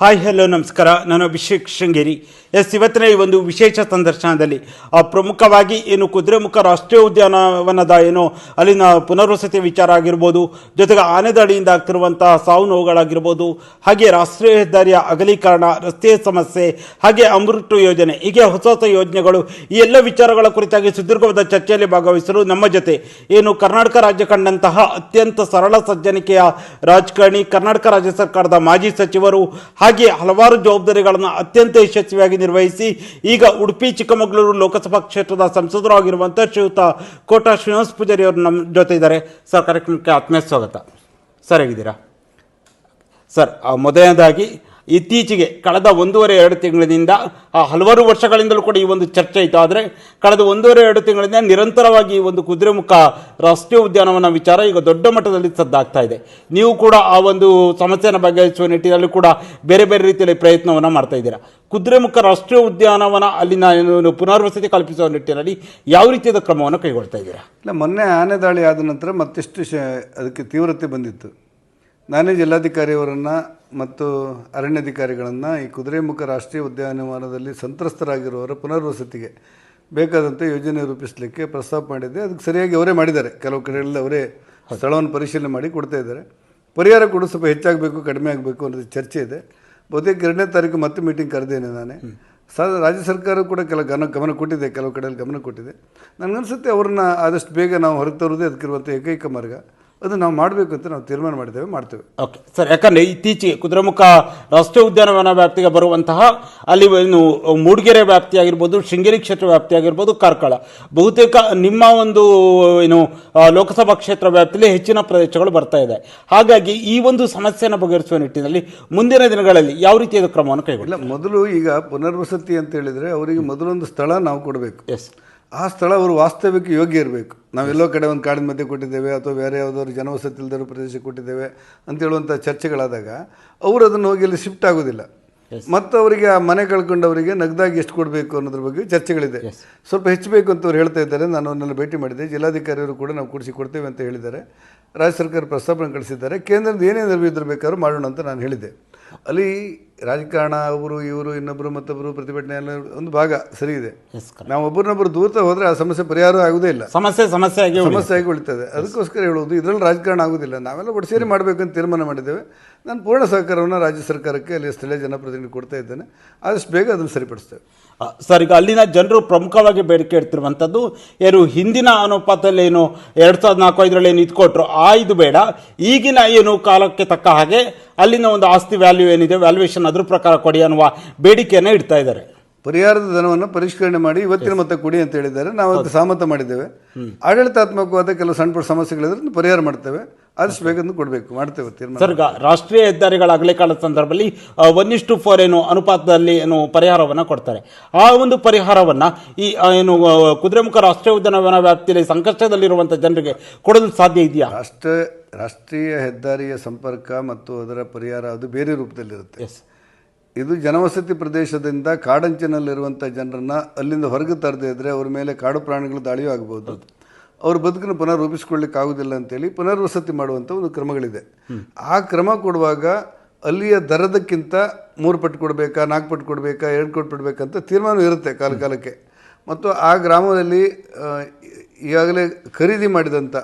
Hi hello ನಮಸ್ಕಾರ. ನಾನು ಅಭಿಷೇಕ್ ಶೃಂಗೇರಿ. ಇವತ್ತಿನ ಈ ಒಂದು ವಿಶೇಷ ಸಂದರ್ಶನದಲ್ಲಿ ಪ್ರಮುಖವಾಗಿ ಕುದುರೆಮುಖ ರಾಷ್ಟ್ರೀಯ ಉದ್ಯಾನವನದ ಅಲ್ಲಿನ ಪುನರ್ವಸತಿ ವಿಚಾರ ಆಗಿರ್ಬೋದು, ಜೊತೆಗೆ ಆನೆದಾಳಿಯಿಂದ ಆಗ್ತಿರುವಂತಹ ಸಾವು ನೋವುಗಳಾಗಿರ್ಬೋದು, ಹಾಗೆ ರಾಷ್ಟ್ರೀಯ ಹೆದ್ದಾರಿಯ ಅಗಲೀಕರಣ, ರಸ್ತೆ ಸಮಸ್ಯೆ, ಹಾಗೆ ಅಮೃತ ಯೋಜನೆ, ಹೀಗೆ ಹೊಸ ಹೊಸ ಯೋಜನೆಗಳು, ಈ ಎಲ್ಲ ವಿಚಾರಗಳ ಕುರಿತಾಗಿ ಸುದೀರ್ಘವಾದ ಚರ್ಚೆಯಲ್ಲಿ ಭಾಗವಹಿಸಲು ನಮ್ಮ ಜೊತೆ ಕರ್ನಾಟಕ ರಾಜ್ಯ ಕಂಡಂತಹ ಅತ್ಯಂತ ಸರಳ ಸಜ್ಜನಿಕೆಯ ರಾಜಕಾರಣಿ, ಕರ್ನಾಟಕ ರಾಜ್ಯ ಸರ್ಕಾರದ ಮಾಜಿ ಸಚಿವರು, ಹಾಗೆ ಹಲವಾರು ಜವಾಬ್ದಾರಿಗಳನ್ನು ಅತ್ಯಂತ ಯಶಸ್ವಿಯಾಗಿ ನಿರ್ವಹಿಸಿ ಈಗ ಉಡುಪಿ ಚಿಕ್ಕಮಗಳೂರು ಲೋಕಸಭಾ ಕ್ಷೇತ್ರದ ಸಂಸದರು ಆಗಿರುವಂತಹ ಶ್ರೀಯುತ ಕೋಟ ಶ್ರೀನಿವಾಸ ಪೂಜಾರಿ ಅವರು ನಮ್ಮ ಜೊತೆ ಇದ್ದಾರೆ. ಸರ್, ಕಾರ್ಯಕ್ರಮಕ್ಕೆ ಆತ್ಮೀಯ ಸ್ವಾಗತ. ಸರ್, ಹೇಗಿದ್ದೀರಾ? ಸರ್, ಮೊದಲನೇದಾಗಿ ಇತ್ತೀಚೆಗೆ ಕಳೆದ 1.5-2 ತಿಂಗಳಿಂದ ಹಲವಾರು ವರ್ಷಗಳಿಂದಲೂ ಕೂಡ ಈ ಒಂದು ಚರ್ಚೆ ಇತ್ತು. ಆದರೆ ಕಳೆದ 1.5-2 ತಿಂಗಳಿಂದ ನಿರಂತರವಾಗಿ ಈ ಒಂದು ಕುದುರೆಮುಖ ರಾಷ್ಟ್ರೀಯ ಉದ್ಯಾನವನ ವಿಚಾರ ಈಗ ದೊಡ್ಡ ಮಟ್ಟದಲ್ಲಿ ಸದ್ದಾಗ್ತಾ ಇದೆ. ನೀವು ಕೂಡ ಆ ಒಂದು ಸಮಸ್ಯೆಯನ್ನು ಬಗೆಹರಿಸುವ ನಿಟ್ಟಿನಲ್ಲಿ ಕೂಡ ಬೇರೆ ಬೇರೆ ರೀತಿಯಲ್ಲಿ ಪ್ರಯತ್ನವನ್ನು ಮಾಡ್ತಾ ಇದ್ದೀರಾ. ಕುದುರೆಮುಖ ರಾಷ್ಟ್ರೀಯ ಉದ್ಯಾನವನ ಅಲ್ಲಿನ ಪುನರ್ವಸತಿ ಕಲ್ಪಿಸುವ ನಿಟ್ಟಿನಲ್ಲಿ ಯಾವ ರೀತಿಯಾದ ಕ್ರಮವನ್ನು ಕೈಗೊಳ್ತಾ ಇದ್ದೀರಾ? ಇಲ್ಲ, ಮೊನ್ನೆ ಆನೆ ದಾಳಿ ಆದ ನಂತರ ಮತ್ತಿಷ್ಟು ಅದಕ್ಕೆ ತೀವ್ರತೆ ಬಂದಿತ್ತು. ನಾನೇ ಜಿಲ್ಲಾಧಿಕಾರಿಯವರನ್ನು ಮತ್ತು ಅರಣ್ಯಾಧಿಕಾರಿಗಳನ್ನು ಈ ಕುದುರೆಮುಖ ರಾಷ್ಟ್ರೀಯ ಉದ್ಯಾನವನದಲ್ಲಿ ಸಂತ್ರಸ್ತರಾಗಿರುವವರ ಪುನರ್ವಸತಿಗೆ ಬೇಕಾದಂಥ ಯೋಜನೆ ರೂಪಿಸಲಿಕ್ಕೆ ಪ್ರಸ್ತಾಪ ಮಾಡಿದ್ದೆ. ಅದಕ್ಕೆ ಸರಿಯಾಗಿ ಅವರೇ ಮಾಡಿದ್ದಾರೆ. ಕೆಲವು ಕಡೆಗಳಲ್ಲಿ ಅವರೇ ಸ್ಥಳವನ್ನು ಪರಿಶೀಲನೆ ಮಾಡಿ ಕೊಡ್ತಾ ಇದ್ದಾರೆ. ಪರಿಹಾರ ಕೂಡ ಸ್ವಲ್ಪ ಹೆಚ್ಚಾಗಬೇಕು, ಕಡಿಮೆ ಆಗಬೇಕು ಅನ್ನೋದು ಚರ್ಚೆ ಇದೆ. ಬಹುತೇಕ 2ನೇ ತಾರೀಕು ಮತ್ತೆ ಮೀಟಿಂಗ್ ಕರೆದೇನೆ ನಾನೇ. ರಾಜ್ಯ ಸರ್ಕಾರ ಕೂಡ ಗಮನ ಕೊಟ್ಟಿದೆ, ಕೆಲವು ಕಡೆಯಲ್ಲಿ ಗಮನ ಕೊಟ್ಟಿದೆ. ನನಗನ್ಸುತ್ತೆ ಅವ್ರನ್ನ ಆದಷ್ಟು ಬೇಗ ನಾವು ಹೊರಗೆ ತರೋದೇ ಅದಕ್ಕಿರುವಂಥ ಏಕೈಕ ಮಾರ್ಗ. ಅದು ನಾವು ಮಾಡಬೇಕು ಅಂತ ನಾವು ತೀರ್ಮಾನ ಮಾಡ್ತೇವೆ. ಓಕೆ ಸರ್, ಯಾಕಂದರೆ ಇತ್ತೀಚೆಗೆ ಕುದುರೆಮುಖ ರಾಷ್ಟ್ರೀಯ ಉದ್ಯಾನವನ ವ್ಯಾಪ್ತಿಗೆ ಬರುವಂತಹ ಅಲ್ಲಿ ಮೂಡಿಗೆರೆ ವ್ಯಾಪ್ತಿ ಆಗಿರ್ಬೋದು, ಶೃಂಗೇರಿ ಕ್ಷೇತ್ರ ವ್ಯಾಪ್ತಿ ಆಗಿರ್ಬೋದು, ಕಾರ್ಕಳ, ಬಹುತೇಕ ನಿಮ್ಮ ಒಂದು ಲೋಕಸಭಾ ಕ್ಷೇತ್ರ ವ್ಯಾಪ್ತಿಯಲ್ಲಿ ಹೆಚ್ಚಿನ ಪ್ರದೇಶಗಳು ಬರ್ತಾ ಇದೆ. ಹಾಗಾಗಿ ಈ ಒಂದು ಸಮಸ್ಯೆಯನ್ನು ಬಗೆಹರಿಸುವ ನಿಟ್ಟಿನಲ್ಲಿ ಮುಂದಿನ ದಿನಗಳಲ್ಲಿ ಯಾವ ರೀತಿಯಾದ ಕ್ರಮವನ್ನು ಕೈಗೊಳ್ಳ? ಮೊದಲು ಈಗ ಪುನರ್ವಸತಿ ಅಂತ ಹೇಳಿದರೆ ಅವರಿಗೆ ಮೊದಲೊಂದು ಸ್ಥಳ ನಾವು ಕೊಡಬೇಕು. ಎಸ್, ಆ ಸ್ಥಳ ಅವರು ವಾಸ್ತವ್ಯಕ್ಕೆ ಯೋಗ್ಯ ಇರಬೇಕು. ನಾವೆಲ್ಲೋ ಕಡೆ ಒಂದು ಕಾಡಿನ ಮಧ್ಯೆ ಕೊಟ್ಟಿದ್ದೇವೆ ಅಥವಾ ಬೇರೆ ಯಾವುದಾದ್ರು ಜನವಸತಿ ಇಲ್ಲದಿರೋ ಪ್ರದೇಶಕ್ಕೆ ಕೊಟ್ಟಿದ್ದೇವೆ ಅಂತ ಹೇಳುವಂಥ ಚರ್ಚೆಗಳಾದಾಗ ಅವರು ಅದನ್ನು ಹೋಗಿ ಅಲ್ಲಿ ಶಿಫ್ಟ್ ಆಗೋದಿಲ್ಲ. ಮತ್ತು ಅವರಿಗೆ ಆ ಮನೆ ಕಳ್ಕೊಂಡವರಿಗೆ ನಗದಾಗಿ ಎಷ್ಟು ಕೊಡಬೇಕು ಅನ್ನೋದ್ರ ಬಗ್ಗೆ ಚರ್ಚೆಗಳಿದೆ. ಸ್ವಲ್ಪ ಹೆಚ್ಚಬೇಕು ಅಂತ ಅವ್ರು ಹೇಳ್ತಾ ಇದ್ದಾರೆ. ನಾನು ಅವನ್ನೆಲ್ಲ ಭೇಟಿ ಮಾಡಿದ್ದೆ. ಜಿಲ್ಲಾಧಿಕಾರಿಯವರು ಕೂಡ ನಾವು ಕೂಡಿಸಿ ಕೊಡ್ತೇವೆ ಅಂತ ಹೇಳಿದ್ದಾರೆ. ರಾಜ್ಯ ಸರ್ಕಾರ ಪ್ರಸ್ತಾಪನೆ ಕಳಿಸಿದ್ದಾರೆ. ಕೇಂದ್ರದ ಏನೇನು ನೆರವು ಇದ್ರ ಬೇಕಾದ್ರೂ ಮಾಡೋಣ ಅಂತ ನಾನು ಹೇಳಿದ್ದೆ. ಅಲ್ಲಿ ರಾಜಕಾರಣ, ಇವರು ಇನ್ನೊಬ್ಬರು ಮತ್ತೊಬ್ಬರು ಪ್ರತಿಭಟನೆ ಎಲ್ಲ ಒಂದು ಭಾಗ ಸರಿ ಇದೆ. ನಾವು ಒಬ್ಬರನ್ನೊಬ್ಬರು ದೂರತ ಹೋದರೆ ಆ ಸಮಸ್ಯೆ ಪರಿಹಾರ ಆಗುವುದೇ ಇಲ್ಲ, ಸಮಸ್ಯೆ ಆಗಿ ಉಳಿತದೆ. ಅದಕ್ಕೋಸ್ಕರ ಹೇಳುವುದು ಇದರಲ್ಲಿ ರಾಜಕಾರಣ ಆಗೋದಿಲ್ಲ. ನಾವೆಲ್ಲ ಒಟ್ಟು ಸೇರಿ ಮಾಡಬೇಕಂತ ತೀರ್ಮಾನ ಮಾಡಿದ್ದೇವೆ. ನಾನು ಪೂರ್ಣ ಸಹಕಾರವನ್ನು ರಾಜ್ಯ ಸರ್ಕಾರಕ್ಕೆ ಅಲ್ಲಿ ಸ್ಥಳೀಯ ಜನಪ್ರತಿನಿಧಿ ಕೊಡ್ತಾ ಇದ್ದೇನೆ. ಆದಷ್ಟು ಬೇಗ ಅದನ್ನು ಸರಿಪಡಿಸ್ತೇವೆ. ಸರ್, ಈಗ ಅಲ್ಲಿನ ಜನರು ಪ್ರಮುಖವಾಗಿ ಬೇಡಿಕೆ ಇಡ್ತಿರುವಂಥದ್ದು ಹಿಂದಿನ ಅನುಪಾತದಲ್ಲಿ 2004-5 ಇದ್ಕೊಟ್ರು ಇದು ಬೇಡ, ಈಗಿನ ಕಾಲಕ್ಕೆ ತಕ್ಕ ಹಾಗೆ ಅಲ್ಲಿನ ಒಂದು ಆಸ್ತಿ ವ್ಯಾಲ್ಯೂ ಏನಿದೆ ವ್ಯಾಲ್ಯೂಯೇಷನ್ ಅದ್ರ ಪ್ರಕಾರ ಕೊಡಿ ಅನ್ನುವ ಬೇಡಿಕೆಯನ್ನು ಇಡ್ತಾ ಇದ್ದಾರೆ. ಪರಿಹಾರದ ಧನವನ್ನು ಪರಿಷ್ಕರಣೆ ಮಾಡಿ ಇವತ್ತಿನ ಮೊತ್ತ ಕೊಡಿ ಅಂತ ಹೇಳಿದ್ದಾರೆ. ನಾವು ಅದಕ್ಕೆ ಸಹಮತ ಮಾಡಿದ್ದೇವೆ. ಆಡಳಿತಾತ್ಮಕವಾದ ಕೆಲವು ಸಣ್ಣ ಪುಟ್ಟ ಸಮಸ್ಯೆಗಳಿದ್ರೆ ಪರಿಹಾರ ಮಾಡ್ತೇವೆ. ಆದಷ್ಟು ಬೇಗ ಮಾಡ್ತೇವೆ ತೀರ್ಮಾನ. ಸರ್, ಈಗ ರಾಷ್ಟ್ರೀಯ ಹೆದ್ದಾರಿಗಳ ಅಗಲೀಕರಣದ ಸಂದರ್ಭದಲ್ಲಿ 1:4 ಅನುಪಾತದಲ್ಲಿ ಪರಿಹಾರವನ್ನು ಕೊಡ್ತಾರೆ. ಆ ಒಂದು ಪರಿಹಾರವನ್ನು ಈ ಕುದುರೆಮುಖ ರಾಷ್ಟ್ರೀಯ ಉದ್ಯಾನವನ ವ್ಯಾಪ್ತಿಯಲ್ಲಿ ಸಂಕಷ್ಟದಲ್ಲಿರುವಂಥ ಜನರಿಗೆ ಕೊಡಲು ಸಾಧ್ಯ ಇದೆಯಾ? ರಾಷ್ಟ್ರೀಯ ಹೆದ್ದಾರಿಯ ಸಂಪರ್ಕ ಮತ್ತು ಅದರ ಪರಿಹಾರ ಅದು ಬೇರೆ ರೂಪದಲ್ಲಿರುತ್ತೆ. ಇದು ಜನವಸತಿ ಪ್ರದೇಶದಿಂದ ಕಾಡಂಚಿನಲ್ಲಿರುವಂಥ ಜನರನ್ನು ಅಲ್ಲಿಂದ ಹೊರಗೆ ತರದೇ ಇದ್ದರೆ ಅವ್ರ ಮೇಲೆ ಕಾಡು ಪ್ರಾಣಿಗಳು ದಾಳಿಯೂ ಆಗ್ಬೋದು. ಅವ್ರ ಬದುಕನ್ನು ಪುನರ್ ರೂಪಿಸ್ಕೊಳ್ಳಿಕ್ಕೆ ಆಗೋದಿಲ್ಲ ಅಂತೇಳಿ ಪುನರ್ವಸತಿ ಮಾಡುವಂಥ ಒಂದು ಕ್ರಮಗಳಿದೆ. ಆ ಕ್ರಮ ಕೊಡುವಾಗ ಅಲ್ಲಿಯ ದರದಕ್ಕಿಂತ 3 ಪಟ್ಟು ಕೊಡಬೇಕಾ, 4 ಪಟ್ಟು ಕೊಡಬೇಕಾ, 2 ಕೋಟಿ ಕೊಡಬೇಕಂತ ತೀರ್ಮಾನ ಇರುತ್ತೆ ಕಾಲಕ್ಕೆ. ಮತ್ತು ಆ ಗ್ರಾಮದಲ್ಲಿ ಈಗಾಗಲೇ ಖರೀದಿ ಮಾಡಿದಂಥ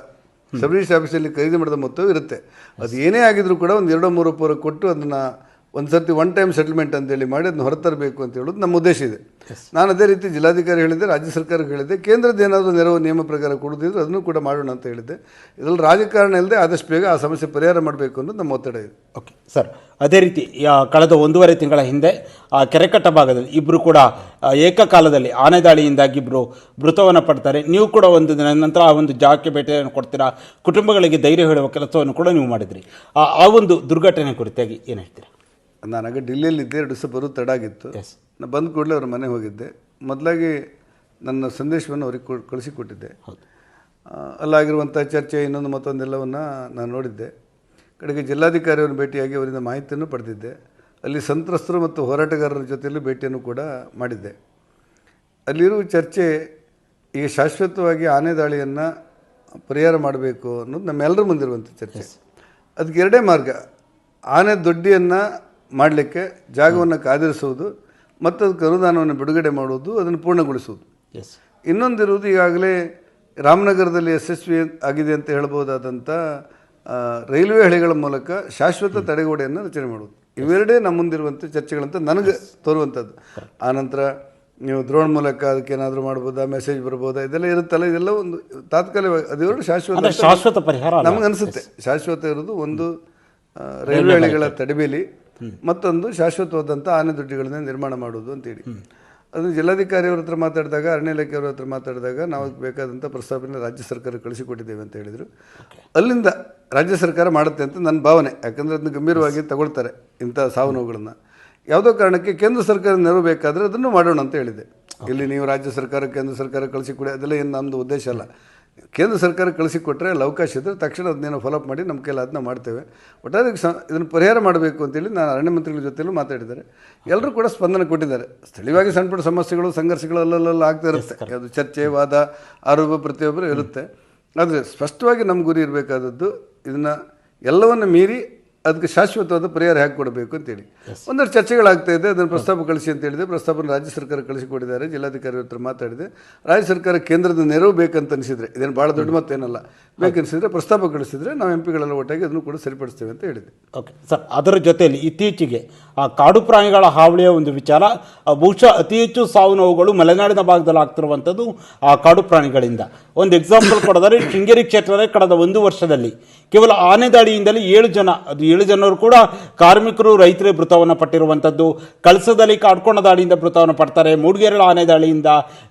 ಸಬ್ ರಿಜಿಸ್ಟ್ರಿ ಆಫೀಸಲ್ಲಿ ಖರೀದಿ ಮಾಡಿದ ಮೊತ್ತವೂ ಇರುತ್ತೆ. ಅದು ಏನೇ ಆಗಿದ್ರೂ ಕೂಡ ಒಂದು 2-3 ಕೊಟ್ಟು ಅದನ್ನು ಒಂದು ಸರ್ತಿ ಒನ್ ಟೈಮ್ ಸೆಟಲ್ಮೆಂಟ್ ಅಂತೇಳಿ ಮಾಡಿ ಅದನ್ನು ಹೊರತರಬೇಕು ಅಂತ ಹೇಳೋದು ನಮ್ಮ ಉದ್ದೇಶ ಇದೆ. ನಾನು ಅದೇ ರೀತಿ ಜಿಲ್ಲಾಧಿಕಾರಿ ಹೇಳಿದ್ದೆ, ರಾಜ್ಯ ಸರ್ಕಾರಕ್ಕೆ ಹೇಳಿದ್ದೆ, ಕೇಂದ್ರದ ಏನಾದರೂ ನೆರವು ನಿಯಮ ಪ್ರಕಾರ ಕೊಡೋದಿದ್ರು ಅದನ್ನು ಕೂಡ ಮಾಡೋಣ ಅಂತ ಹೇಳಿದ್ದೆ. ಇದರಲ್ಲಿ ರಾಜಕಾರಣ ಇಲ್ಲದೆ ಆದಷ್ಟು ಬೇಗ ಆ ಸಮಸ್ಯೆ ಪರಿಹಾರ ಮಾಡಬೇಕು ಅನ್ನೋದು ನಮ್ಮ ಒತ್ತಡ ಇದೆ. ಓಕೆ ಸರ್, ಅದೇ ರೀತಿ ಕಳೆದ 1.5 ತಿಂಗಳ ಹಿಂದೆ ಕೆರೆಕಟ್ಟ ಭಾಗದಲ್ಲಿ ಇಬ್ಬರು ಕೂಡ ಏಕಕಾಲದಲ್ಲಿ ಆನೆ ದಾಳಿಯಿಂದಾಗಿ ಇಬ್ಬರು ಮೃತವನ್ನು ಪಡ್ತಾರೆ. ನೀವು ಕೂಡ ಒಂದು ದಿನ ನಂತರ ಆ ಒಂದು ಜಾಗಕ್ಕೆ ಭೇಟಿಯನ್ನು ಕೊಡ್ತೀರಾ, ಕುಟುಂಬಗಳಿಗೆ ಧೈರ್ಯ ಹೇಳುವ ಕೆಲಸವನ್ನು ಕೂಡ ನೀವು ಮಾಡಿದ್ರಿ. ಆ ಒಂದು ದುರ್ಘಟನೆ ಕುರಿತಾಗಿ ಏನು ಹೇಳ್ತೀರಾ? ನಾನಾಗ ಡಿಲ್ಲಿಯಲ್ಲಿದ್ದೆ. 2 ದಿವಸ ಬರೋದು ತಡ ಆಗಿತ್ತು. ನಾನು ಬಂದ ಕೂಡಲೇ ಅವ್ರ ಮನೆ ಹೋಗಿದ್ದೆ. ಮೊದಲಾಗಿ ನನ್ನ ಸಂದೇಶವನ್ನು ಅವ್ರಿಗೆ ಕಳಿಸಿಕೊಟ್ಟಿದ್ದೆ. ಅಲ್ಲಾಗಿರುವಂಥ ಚರ್ಚೆ ಇನ್ನೊಂದು ಮತ್ತೊಂದೆಲ್ಲವನ್ನು ನಾನು ನೋಡಿದ್ದೆ. ಕಡೆಗೆ ಜಿಲ್ಲಾಧಿಕಾರಿಯವ್ರನ್ನ ಭೇಟಿಯಾಗಿ ಅವರಿಂದ ಮಾಹಿತಿಯನ್ನು ಪಡೆದಿದ್ದೆ. ಅಲ್ಲಿ ಸಂತ್ರಸ್ತರು ಮತ್ತು ಹೋರಾಟಗಾರರ ಜೊತೆಯಲ್ಲೂ ಭೇಟಿಯನ್ನು ಕೂಡ ಮಾಡಿದ್ದೆ. ಅಲ್ಲಿರುವ ಚರ್ಚೆ ಈಗ ಶಾಶ್ವತವಾಗಿ ಆನೆ ದಾಳಿಯನ್ನು ಪರಿಹಾರ ಮಾಡಬೇಕು ಅನ್ನೋದು ನಮ್ಮೆಲ್ಲರ ಮುಂದಿರುವಂಥ ಚರ್ಚೆ. ಅದಕ್ಕೆ 2 ಮಾರ್ಗ. ಆನೆ ದೊಡ್ಡಿಯನ್ನು ಮಾಡಲಿಕ್ಕೆ ಜಾಗವನ್ನು ಕಾದಿರಿಸುವುದು ಮತ್ತು ಅದಕ್ಕೆ ಅನುದಾನವನ್ನು ಬಿಡುಗಡೆ ಮಾಡುವುದು, ಅದನ್ನು ಪೂರ್ಣಗೊಳಿಸುವುದು. ಎಸ್. ಇನ್ನೊಂದಿರುವುದು, ಈಗಾಗಲೇ ರಾಮನಗರದಲ್ಲಿ ಯಶಸ್ವಿ ಆಗಿದೆ ಅಂತ ಹೇಳ್ಬೋದಾದಂಥ ರೈಲ್ವೆ ಹಳಿಗಳ ಮೂಲಕ ಶಾಶ್ವತ ತಡೆಗೋಡೆಯನ್ನು ರಚನೆ ಮಾಡುವುದು. ಇವೆರಡೇ ನಮ್ಮ ಮುಂದಿರುವಂಥ ಚರ್ಚೆಗಳಂತ ನನಗೆ ತೋರುವಂಥದ್ದು. ಆನಂತರ ನೀವು ದ್ರೋಣ್ ಮೂಲಕ ಅದಕ್ಕೇನಾದರೂ ಮಾಡ್ಬೋದಾ, ಮೆಸೇಜ್ ಬರ್ಬೋದಾ, ಇದೆಲ್ಲ ಇರುತ್ತಲ್ಲ, ಇದೆಲ್ಲ ಒಂದು ತಾತ್ಕಾಲಿಕವಾಗಿ, ಅದೆರಡು ಶಾಶ್ವತ ಪರಿಹಾರ ನಮಗೆ ಅನಿಸುತ್ತೆ. ಶಾಶ್ವತ ಇರೋದು ಒಂದು ರೈಲ್ವೆ ಹಳಿಗಳ ತಡೆಬೇಲಿ, ಮತ್ತೊಂದು ಶಾಶ್ವತವಾದಂಥ ಆನೆ ದೊಡ್ಡಿಗಳನ್ನ ನಿರ್ಮಾಣ ಮಾಡೋದು ಅಂತೇಳಿ. ಅದು ಜಿಲ್ಲಾಧಿಕಾರಿ ಅವ್ರ ಹತ್ರ ಮಾತಾಡಿದಾಗ, ಅರಣ್ಯ ಇಲಾಖೆ ಅವ್ರ ಹತ್ರ ಮಾತಾಡಿದಾಗ ನಾವು ಬೇಕಾದಂಥ ಪ್ರಸ್ತಾವನೆ ರಾಜ್ಯ ಸರ್ಕಾರ ಕಳಿಸಿಕೊಟ್ಟಿದ್ದೇವೆ ಅಂತ ಹೇಳಿದರು. ಅಲ್ಲಿಂದ ರಾಜ್ಯ ಸರ್ಕಾರ ಮಾಡುತ್ತೆ ಅಂತ ನನ್ನ ಭಾವನೆ. ಯಾಕಂದರೆ ಅದನ್ನು ಗಂಭೀರವಾಗಿ ತಗೊಳ್ತಾರೆ ಇಂಥ ಸಾವು ನೋವುಗಳನ್ನು. ಯಾವುದೋ ಕಾರಣಕ್ಕೆ ಕೇಂದ್ರ ಸರ್ಕಾರ ನೆರವು ಬೇಕಾದರೆ ಅದನ್ನು ಮಾಡೋಣ ಅಂತ ಹೇಳಿದೆ. ಇಲ್ಲಿ ನೀವು ರಾಜ್ಯ ಸರ್ಕಾರ ಕೇಂದ್ರ ಸರ್ಕಾರ ಕಳಿಸಿಕೊಡಿ, ಅದೆಲ್ಲ ಏನು ನಮ್ಮದು ಉದ್ದೇಶ ಅಲ್ಲ. ಕೇಂದ್ರ ಸರ್ಕಾರ ಕಳಿಸಿಕೊಟ್ರೆ ಅಲ್ಲಿ ಅವಕಾಶ ಇದ್ದರೆ ತಕ್ಷಣ ಅದನ್ನೇನೋ ಫಾಲೋಅಪ್ ಮಾಡಿ ನಮ್ಮ ಕೈಲಿ ಅದನ್ನ ಮಾಡ್ತೇವೆ. ಒಟ್ಟಾರೆ ಇದನ್ನು ಪರಿಹಾರ ಮಾಡಬೇಕು ಅಂತೇಳಿ ನಾನು ಅರಣ್ಯ ಮಂತ್ರಿಗಳ ಜೊತೆಲೂ ಮಾತಾಡಿದ್ದಾರೆ. ಎಲ್ಲರೂ ಕೂಡ ಸ್ಪಂದನೆ ಕೊಟ್ಟಿದ್ದಾರೆ. ಸ್ಥಳೀಯವಾಗಿ ಸಣ್ಣ ಪುಟ್ಟ ಸಮಸ್ಯೆಗಳು, ಸಂಘರ್ಷಗಳು ಅಲ್ಲಲ್ಲ ಆಗ್ತಾ ಇರುತ್ತೆ. ಅದು ಚರ್ಚೆ, ವಾದ, ಆರೋಪ ಪ್ರತಿಯೊಬ್ಬರು ಇರುತ್ತೆ. ಆದರೆ ಸ್ಪಷ್ಟವಾಗಿ ನಮ್ಮ ಗುರಿ ಇರಬೇಕಾದದ್ದು, ಇದನ್ನು ಎಲ್ಲವನ್ನು ಮೀರಿ ಅದಕ್ಕೆ ಶಾಶ್ವತವಾದ ಪರಿಹಾರ ಹೇಗೆ ಕೊಡಬೇಕು ಅಂತೇಳಿ ಒಂದಷ್ಟು ಚರ್ಚೆಗಳಾಗ್ತಾ ಇದೆ. ಅದನ್ನು ಪ್ರಸ್ತಾಪ ಕಳಿಸಿ ಅಂತ ಹೇಳಿದೆ. ಪ್ರಸ್ತಾಪನ ರಾಜ್ಯ ಸರ್ಕಾರ ಕಳಿಸಿಕೊಟ್ಟಿದ್ದಾರೆ. ಜಿಲ್ಲಾಧಿಕಾರಿ ಹತ್ರ ಮಾತಾಡಿದೆ. ರಾಜ್ಯ ಸರ್ಕಾರ ಕೇಂದ್ರದ ನೆರವು ಬೇಕಂತ ಅನಿಸಿದರೆ, ಇದೇನು ಭಾಳ ದೊಡ್ಡ ಮತ್ತೇನಲ್ಲ, ಬೇಕನ್ನಿಸಿದ್ರೆ ಪ್ರಸ್ತಾಪ ಕಳಿಸಿದರೆ ನಾವು ಎಂಪಿಗಳೆಲ್ಲ ಒಟ್ಟಾಗಿ ಅದನ್ನು ಕೂಡ ಸರಿಪಡಿಸ್ತೇವೆ ಅಂತ ಹೇಳಿದೆ. ಓಕೆ ಸರ್, ಅದರ ಜೊತೆಯಲ್ಲಿ ಇತ್ತೀಚೆಗೆ ಆ ಕಾಡು ಪ್ರಾಣಿಗಳ ಹಾವಳಿಯ ಒಂದು ವಿಚಾರ, ಬಹುಶಃ ಅತಿ ಹೆಚ್ಚು ಸಾವು ನೋವುಗಳು ಮಲೆನಾಡಿನ ಭಾಗದಲ್ಲಿ ಆಗ್ತಿರುವಂಥದ್ದು ಆ ಕಾಡು ಪ್ರಾಣಿಗಳಿಂದ. ಒಂದು ಎಕ್ಸಾಂಪಲ್ ಕೊಡೋದಾದ್ರೆ, ಶೃಂಗೇರಿ ಕ್ಷೇತ್ರದಲ್ಲಿ ಕಳೆದ 1 ವರ್ಷದಲ್ಲಿ ಕೇವಲ ಆನೆ ದಾಳಿಯಿಂದಲೇ 7 ಜನರು ಕೂಡ ಕಾರ್ಮಿಕರು, ರೈತರೇ ಮೃತವನ್ನು ಪಟ್ಟಿರುವಂಥದ್ದು. ಕಳಸದಲ್ಲಿ ಕಾಡ್ಕೋಣ ದಾಳಿಯಿಂದ ಮೃತವನ್ನು ಪಡ್ತಾರೆ. ಮೂಡಿಗೆರೆ ಆನೆ ದಾಳಿಯಿಂದ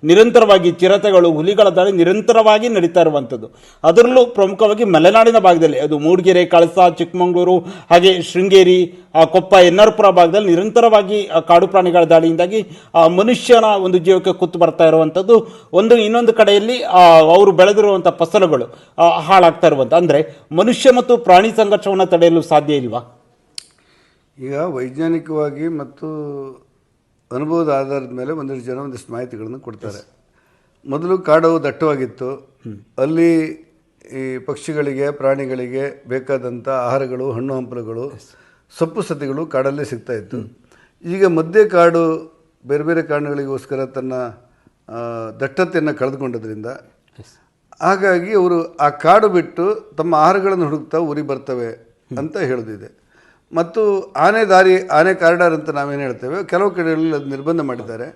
ನಿರಂತರವಾಗಿ ಚಿರತೆಗಳು, ಹುಲಿಗಳ ದಾಳಿ ನಿರಂತರವಾಗಿ ನಡೀತಾ ಇರುವಂಥದ್ದು. ಅದರಲ್ಲೂ ಪ್ರಮುಖವಾಗಿ ಮಲೆನಾಡಿನ ಭಾಗದಲ್ಲಿ, ಅದು ಮೂಡಿಗೆರೆ, ಕಳಸ, ಚಿಕ್ಕಮಗಳೂರು, ಹಾಗೆ ಶೃಂಗೇರಿ, ಕೊಪ್ಪ, ಎನ್ನಾರ್ಪುರ ಭಾಗದಲ್ಲಿ ನಿರಂತರವಾಗಿ ಕಾಡು ಪ್ರಾಣಿಗಳ ದಾಳಿಯಿಂದಾಗಿ ಮನುಷ್ಯನ ಒಂದು ಜೀವಕ್ಕೆ ಕುತ್ತು ಬರ್ತಾ ಇರುವಂಥದ್ದು. ಇನ್ನೊಂದು ಕಡೆಯಲ್ಲಿ ಅವರು ಬೆಳೆದಿರುವಂಥ ಫಸಲುಗಳು ಹಾಳಾಗ್ತಾ ಇರುವಂಥ, ಅಂದರೆ ಮನುಷ್ಯ ಮತ್ತು ಪ್ರಾಣಿ ಸಂಘರ್ಷವನ್ನು ತಡೆಯಲು ಸಾಧ್ಯ ಇಲ್ವಾ? ಈಗ ವೈಜ್ಞಾನಿಕವಾಗಿ ಮತ್ತು ಅನುಭವದ ಆಧಾರದ ಮೇಲೆ ಒಂದಿಷ್ಟು ಮಾಹಿತಿಗಳನ್ನು ಕೊಡ್ತಾರೆ. ಮೊದಲು ಕಾಡು ದಟ್ಟವಾಗಿತ್ತು. ಅಲ್ಲಿ ಈ ಪಕ್ಷಿಗಳಿಗೆ, ಪ್ರಾಣಿಗಳಿಗೆ ಬೇಕಾದಂಥ ಆಹಾರಗಳು, ಹಣ್ಣು ಹಂಪಲುಗಳು, ಸೊಪ್ಪು ಸತಿಗಳು ಕಾಡಲ್ಲೇ ಸಿಗ್ತಾ ಇತ್ತು. ಈಗ ಮಧ್ಯೆ ಕಾಡು ಬೇರೆ ಬೇರೆ ಕಾರಣಗಳಿಗೋಸ್ಕರ ತನ್ನ ದಟ್ಟತೆಯನ್ನು ಕಳೆದುಕೊಂಡದ್ರಿಂದ ಹಾಗಾಗಿ ಅವರು ಆ ಕಾಡು ಬಿಟ್ಟು ತಮ್ಮ ಆಹಾರಗಳನ್ನು ಹುಡುಕ್ತಾ ಊರಿಗೆ ಬರ್ತವೆ ಅಂತ ಹೇಳೋದಿದೆ. ಮತ್ತು ಆನೆ ಕಾರಿಡಾರ್ ಅಂತ ನಾವೇನು ಹೇಳ್ತೇವೆ, ಕೆಲವು ಕಡೆಗಳಲ್ಲಿ ಅದು ನಿರ್ಬಂಧ ಮಾಡಿದ್ದಾರೆ.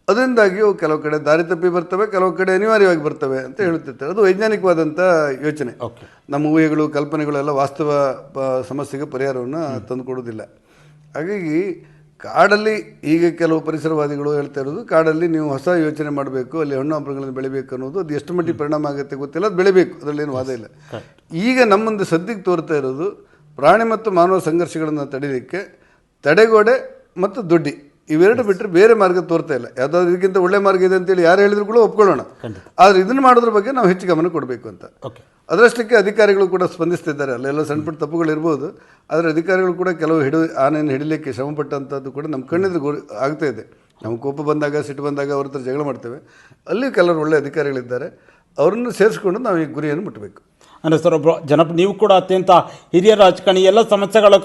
ಅದರಿಂದಾಗಿ ಅವು ಕೆಲವು ಕಡೆ ದಾರಿ ತಪ್ಪಿ ಬರ್ತವೆ, ಕೆಲವು ಕಡೆ ಅನಿವಾರ್ಯವಾಗಿ ಬರ್ತವೆ ಅಂತ ಹೇಳುತ್ತಿರ್ತಾರೆ. ಅದು ವೈಜ್ಞಾನಿಕವಾದಂಥ ಯೋಚನೆ. ನಮ್ಮ ಊಹೆಗಳು, ಕಲ್ಪನೆಗಳು ಎಲ್ಲ ವಾಸ್ತವ ಸಮಸ್ಯೆಗೆ ಪರಿಹಾರವನ್ನು ತಂದುಕೊಡೋದಿಲ್ಲ. ಹಾಗಾಗಿ ಕಾಡಲ್ಲಿ ಈಗ ಕೆಲವು ಪರಿಸರವಾದಿಗಳು ಹೇಳ್ತಾ ಇರೋದು, ಕಾಡಲ್ಲಿ ನೀವು ಹೊಸ ಯೋಚನೆ ಮಾಡಬೇಕು, ಅಲ್ಲಿ ಹಣ್ಣು ಹಂಪಲುಗಳನ್ನು ಬೆಳಿಬೇಕು ಅನ್ನೋದು. ಅದು ಎಷ್ಟು ಮಟ್ಟಿಗೆ ಪರಿಣಾಮ ಆಗುತ್ತೆ ಗೊತ್ತಿಲ್ಲ, ಅದು ಬೆಳಿಬೇಕು, ಅದರಲ್ಲೇನು ವಾದ ಇಲ್ಲ. ಈಗ ನಮ್ಮ ಮುಂದೆ ಸದ್ಯಕ್ಕೆ ತೋರ್ತಾ ಇರೋದು, ಪ್ರಾಣಿ ಮತ್ತು ಮಾನವ ಸಂಘರ್ಷಗಳನ್ನು ತಡೆಯಲಿಕ್ಕೆ ತಡೆಗೋಡೆ ಮತ್ತು ದೊಡ್ಡಿ ಇವೆರಡು ಬಿಟ್ಟರೆ ಬೇರೆ ಮಾರ್ಗ ತೋರ್ತಾ ಇಲ್ಲ. ಯಾವುದಾದ್ರು ಇದಕ್ಕಿಂತ ಒಳ್ಳೆ ಮಾರ್ಗ ಇದೆ ಅಂತೇಳಿ ಯಾರು ಹೇಳಿದ್ರು ಕೂಡ ಒಪ್ಕೊಳ್ಳೋಣ. ಆದರೆ ಇದನ್ನು ಮಾಡೋದ್ರ ಬಗ್ಗೆ ನಾವು ಹೆಚ್ಚು ಗಮನ ಕೊಡಬೇಕು ಅಂತ. ಅದರಷ್ಟಕ್ಕೆ ಅಧಿಕಾರಿಗಳು ಕೂಡ ಸ್ಪಂದಿಸ್ತಿದ್ದಾರೆ. ಅಲ್ಲೆಲ್ಲ ಸಣ್ಣ ಪುಟ್ಟ ತಪ್ಪುಗಳು ಇರ್ಬೋದು, ಆದರೆ ಅಧಿಕಾರಿಗಳು ಕೂಡ ಕೆಲವು ಆನೆಯನ್ನು ಹಿಡಿಲಿಕ್ಕೆ ಶ್ರಮಪಟ್ಟಂಥದ್ದು ಕೂಡ ನಮ್ಮ ಕಣ್ಣಿದ್ರೆ ಆಗ್ತಾ ಇದೆ. ನಮ್ಗೆ ಕೋಪ ಬಂದಾಗ, ಸಿಟ್ಟು ಬಂದಾಗ ಅವ್ರ ಹತ್ರ ಜಗಳ ಮಾಡ್ತೇವೆ. ಅಲ್ಲಿ ಕೆಲವರು ಒಳ್ಳೆ ಅಧಿಕಾರಿಗಳಿದ್ದಾರೆ. ಅವರನ್ನು ಸೇರಿಸ್ಕೊಂಡು ನಾವು ಈ ಗುರಿಯನ್ನು ಮುಟ್ಟಬೇಕು. ಅಂದರೆ ಸರ್, ನೀವು ಕೂಡ ಅತ್ಯಂತ ಹಿರಿಯ ರಾಜಕಾರಣಿ, ಎಲ್ಲ ಸಮಸ್ಯೆಗಳ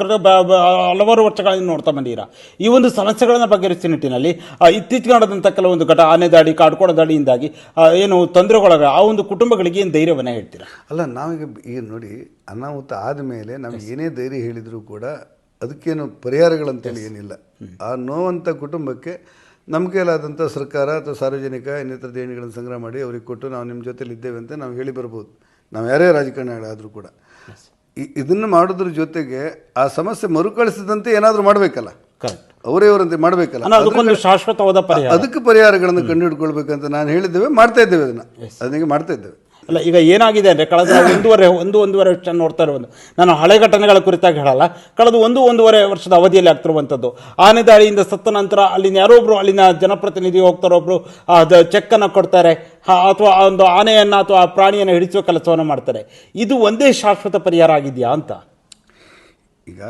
ಹಲವಾರು ವರ್ಷಗಳಿಂದ ನೋಡ್ತಾ ಬಂದಿರಾ. ಈ ಒಂದು ಸಮಸ್ಯೆಗಳನ್ನು ಬಗೆಹರಿಸುವ ನಿಟ್ಟಿನಲ್ಲಿ ಇತ್ತೀಚೆಗೆ ನಡೆದಂಥ ಕೆಲವೊಂದು ಆನೆ ದಾಳಿ, ಕಾಡ್ಕೋಣ ದಾಳಿಯಿಂದಾಗಿ ಏನು ತೊಂದರೆಗೊಳಗ ಆ ಒಂದು ಕುಟುಂಬಗಳಿಗೆ ಏನು ಧೈರ್ಯವನ್ನು ಹೇಳ್ತೀರಾ? ಅಲ್ಲ, ಈಗ ನೋಡಿ, ಅನಾಹುತ ಆದಮೇಲೆ ನಾವು ಏನೇ ಧೈರ್ಯ ಹೇಳಿದರೂ ಕೂಡ ಅದಕ್ಕೇನು ಪರಿಹಾರಗಳಂತೇಳಿ ಏನಿಲ್ಲ. ಆ ನೋವಂಥ ಕುಟುಂಬಕ್ಕೆ ನಮ್ಮ ಕೈಲಾದಂಥ ಸರ್ಕಾರ ಅಥವಾ ಸಾರ್ವಜನಿಕ ಇನ್ನಿತರ ದೇಣಿಗೆಗಳನ್ನು ಸಂಗ್ರಹ ಮಾಡಿ ಅವ್ರಿಗೆ ಕೊಟ್ಟು ನಾವು ನಿಮ್ಮ ಜೊತೆಲಿ ಇದ್ದೇವೆ ಅಂತ ನಾವು ಹೇಳಿ ಬರ್ಬೋದು. ನಾವು ಯಾರೇ ರಾಜಕಾರಣಿಗಳಾದರೂ ಕೂಡ ಇದನ್ನು ಮಾಡೋದ್ರ ಜೊತೆಗೆ ಆ ಸಮಸ್ಯೆ ಮರುಕಳಿಸದಂತೆ ಏನಾದರೂ ಮಾಡಬೇಕಲ್ಲ, ಅವರೇ ಅವರಂತೆ ಮಾಡಬೇಕಲ್ಲ, ಅದಕ್ಕೆ ಪರಿಹಾರಗಳನ್ನು ಕಂಡುಹಿಡ್ಕೊಳ್ಬೇಕಂತ ನಾನು ಹೇಳಿದ್ದೇವೆ, ಮಾಡ್ತಾ ಇದ್ದೇವೆ. ಅದನ್ನ ಮಾಡ್ತಾ ಇದ್ದೇವೆ. ಅಲ್ಲ, ಈಗ ಏನಾಗಿದೆ ಅಂದರೆ ಕಳೆದ ಒಂದೂವರೆ ವರ್ಷ ನೋಡ್ತಾ ಇರುವುದು, ನಾನು ಹಳೆ ಘಟನೆಗಳ ಕುರಿತಾಗಿ ಹೇಳಲ್ಲ, ಕಳೆದ ಒಂದೂವರೆ ವರ್ಷದ ಅವಧಿಯಲ್ಲಿ ಆಗ್ತಿರುವಂಥದ್ದು. ಆನೆ ದಾಳಿಯಿಂದ ಸತ್ತ ನಂತರ ಅಲ್ಲಿನ ಯಾರೋ ಒಬ್ಬರು, ಅಲ್ಲಿನ ಜನಪ್ರತಿನಿಧಿ ಹೋಗ್ತಾರೋ ಒಬ್ಬರು ಚೆಕ್ಕನ್ನು ಕೊಡ್ತಾರೆ, ಅಥವಾ ಒಂದು ಆನೆಯನ್ನು ಅಥವಾ ಪ್ರಾಣಿಯನ್ನು ಹಿಡಿಸುವ ಕೆಲಸವನ್ನು ಮಾಡ್ತಾರೆ. ಇದು ಒಂದೇ ಶಾಶ್ವತ ಪರಿಹಾರ ಆಗಿದೆಯಾ ಅಂತ? ಈಗ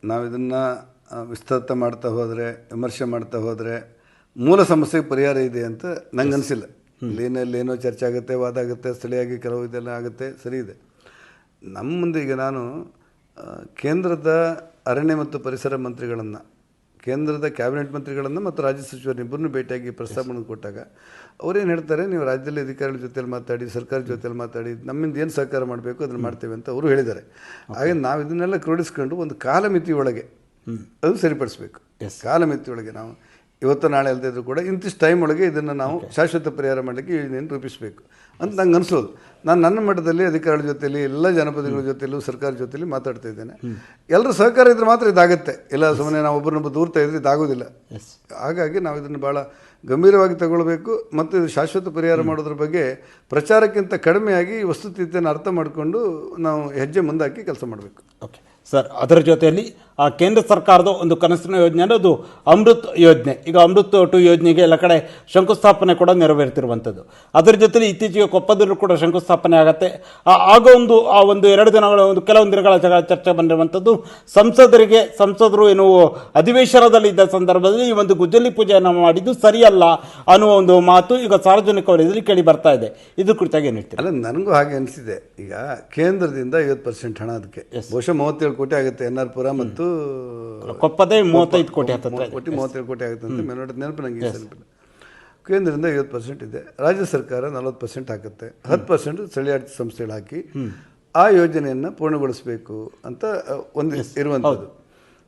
ನಾವು ಇದನ್ನು ವಿಸ್ತೃತ ಮಾಡ್ತಾ ಹೋದರೆ, ವಿಮರ್ಶೆ ಮಾಡ್ತಾ ಹೋದರೆ ಮೂಲ ಸಮಸ್ಯೆಗೆ ಪರಿಹಾರ ಇದೆ ಅಂತ ನಂಗೆ ಅನಿಸಿಲ್ಲ. ಏನೋ ಚರ್ಚೆ ಆಗುತ್ತೆ, ವಾದ ಆಗುತ್ತೆ, ಸ್ಥಳೀಯವಾಗಿ ಕೆಲವು ಇದೆಲ್ಲ ಆಗುತ್ತೆ, ಸರಿ ಇದೆ. ನಮ್ಮ ಮುಂದೆ ಈಗ ನಾನು ಕೇಂದ್ರದ ಅರಣ್ಯ ಮತ್ತು ಪರಿಸರ ಮಂತ್ರಿಗಳನ್ನು, ಕೇಂದ್ರದ ಕ್ಯಾಬಿನೆಟ್ ಮಂತ್ರಿಗಳನ್ನು ಮತ್ತು ರಾಜ್ಯ ಸಚಿವರನ್ನಿಬ್ಬರನ್ನು ಭೇಟಿಯಾಗಿ ಪ್ರಸ್ತಾವನೆ ಕೊಟ್ಟಾಗ ಅವ್ರೇನು ಹೇಳ್ತಾರೆ, ನೀವು ರಾಜ್ಯದಲ್ಲಿ ಅಧಿಕಾರಿಗಳ ಜೊತೆಲಿ ಮಾತಾಡಿ, ಸರ್ಕಾರದ ಜೊತೆಲಿ ಮಾತಾಡಿ, ನಮ್ಮಿಂದ ಏನು ಸಹಕಾರ ಮಾಡಬೇಕು ಅದನ್ನು ಮಾಡ್ತೇವೆ ಅಂತ ಅವರು ಹೇಳಿದ್ದಾರೆ. ಹಾಗೆ ನಾವು ಇದನ್ನೆಲ್ಲ ಕ್ರೋಢಿಸ್ಕೊಂಡು ಒಂದು ಕಾಲಮಿತಿಯೊಳಗೆ ಅದು ಸರಿಪಡಿಸ್ಬೇಕು. ಕಾಲಮಿತಿಯೊಳಗೆ ನಾವು ಇವತ್ತು ನಾಳೆ ಅಲ್ಲದೇ ಇದ್ರೂ ಕೂಡ ಇಂತಿಷ್ಟು ಟೈಮ್ ಒಳಗೆ ಇದನ್ನು ನಾವು ಶಾಶ್ವತ ಪರಿಹಾರ ಮಾಡಲಿಕ್ಕೆ ಯೋಜನೆಯನ್ನು ರೂಪಿಸಬೇಕು ಅಂತ ನಂಗೆ ಅನಿಸೋದು. ನಾನು ನನ್ನ ಮಟ್ಟದಲ್ಲಿ ಅಧಿಕಾರಿಗಳ ಜೊತೆಲಿ, ಎಲ್ಲ ಜನಪ್ರತಿನಿಧಿಗಳ ಜೊತೆಲೂ, ಸರ್ಕಾರ ಜೊತೆಲಿ ಮಾತಾಡ್ತಾ ಇದ್ದೇನೆ. ಎಲ್ಲರೂ ಸಹಕಾರ ಇದ್ರೆ ಮಾತ್ರ ಇದಾಗುತ್ತೆ. ಇಲ್ಲ ಸುಮ್ಮನೆ ನಾವು ಒಬ್ಬರನ್ನೊಬ್ಬ ದೂರ್ತಾ ಇದ್ರೆ ಇದಾಗೋದಿಲ್ಲ. ಹಾಗಾಗಿ ನಾವು ಇದನ್ನು ಭಾಳ ಗಂಭೀರವಾಗಿ ತಗೊಳ್ಬೇಕು ಮತ್ತು ಇದು ಶಾಶ್ವತ ಪರಿಹಾರ ಮಾಡೋದ್ರ ಬಗ್ಗೆ ಪ್ರಚಾರಕ್ಕಿಂತ ಕಡಿಮೆಯಾಗಿ ವಸ್ತುಸ್ಥಿತಿಯನ್ನು ಅರ್ಥ ಮಾಡಿಕೊಂಡು ನಾವು ಹೆಜ್ಜೆ ಮುಂದಾಕಿ ಕೆಲಸ ಮಾಡಬೇಕು. ಓಕೆ ಸರ್, ಅದರ ಜೊತೆಯಲ್ಲಿ ಆ ಕೇಂದ್ರ ಸರ್ಕಾರದ ಒಂದು ಕನಸಿನ ಯೋಜನೆ ಅನ್ನೋದು ಅಮೃತ್ ಯೋಜನೆ. ಈಗ ಅಮೃತ್ 2 ಯೋಜನೆಗೆ ಎಲ್ಲ ಕಡೆ ಶಂಕುಸ್ಥಾಪನೆ ಕೂಡ ನೆರವೇರ್ತಿರುವಂಥದ್ದು. ಅದರ ಜೊತೆಲಿ ಇತ್ತೀಚೆಗೆ ಕೊಪ್ಪದಲ್ಲೂ ಕೂಡ ಶಂಕುಸ್ಥಾಪನೆ ಆಗುತ್ತೆ. ಆಗ ಆ ಒಂದು 2 ದಿನಗಳ ಕೆಲವೊಂದು ದಿನಗಳ ಚರ್ಚೆ ಬಂದಿರುವಂಥದ್ದು, ಸಂಸದರು ಏನು ಅಧಿವೇಶನದಲ್ಲಿ ಇದ್ದ ಸಂದರ್ಭದಲ್ಲಿ ಈ ಒಂದು ಗುಜ್ಜಲಿ ಪೂಜೆಯನ್ನು ಮಾಡಿದ್ದು ಸರಿಯಲ್ಲ ಅನ್ನುವ ಒಂದು ಮಾತು ಈಗ ಸಾರ್ವಜನಿಕ ವಲಯದಲ್ಲಿ ಕೇಳಿ ಬರ್ತಾ ಇದೆ. ಇದು ಕುರಿತಾಗಿ ಏನು ಹೇಳ್ತೀರಿ? ಅಲ್ಲ, ನನಗೂ ಹಾಗೆ ಅನಿಸಿದೆ. ಈಗ ಕೇಂದ್ರದಿಂದ 50% ಹಣ ಅದಕ್ಕೆ ಬಹುಶಃ 37 ಕೋಟಿ ಆಗುತ್ತೆ. ಎನ್ ಆರ್ ಪುರ ಮತ್ತು ಕೊಪ್ಪದೇ 35 ಕೋಟಿ 37 ಕೋಟಿ ಆಗುತ್ತೆ ಅಂತ ಮೇಲ್ನೋಟದ ನೆನಪು ನನಗೆ ನೆನಪಿಲ್ಲ. ಕೇಂದ್ರದಿಂದ 50% ಇದೆ, ರಾಜ್ಯ ಸರ್ಕಾರ 40% ಹಾಕುತ್ತೆ, 10% ಸ್ಥಳೀಯಾಡಳಿತ ಸಂಸ್ಥೆಗಳು ಹಾಕಿ ಆ ಯೋಜನೆಯನ್ನು ಪೂರ್ಣಗೊಳಿಸಬೇಕು ಅಂತ ಒಂದು ಇರುವಂಥದ್ದು.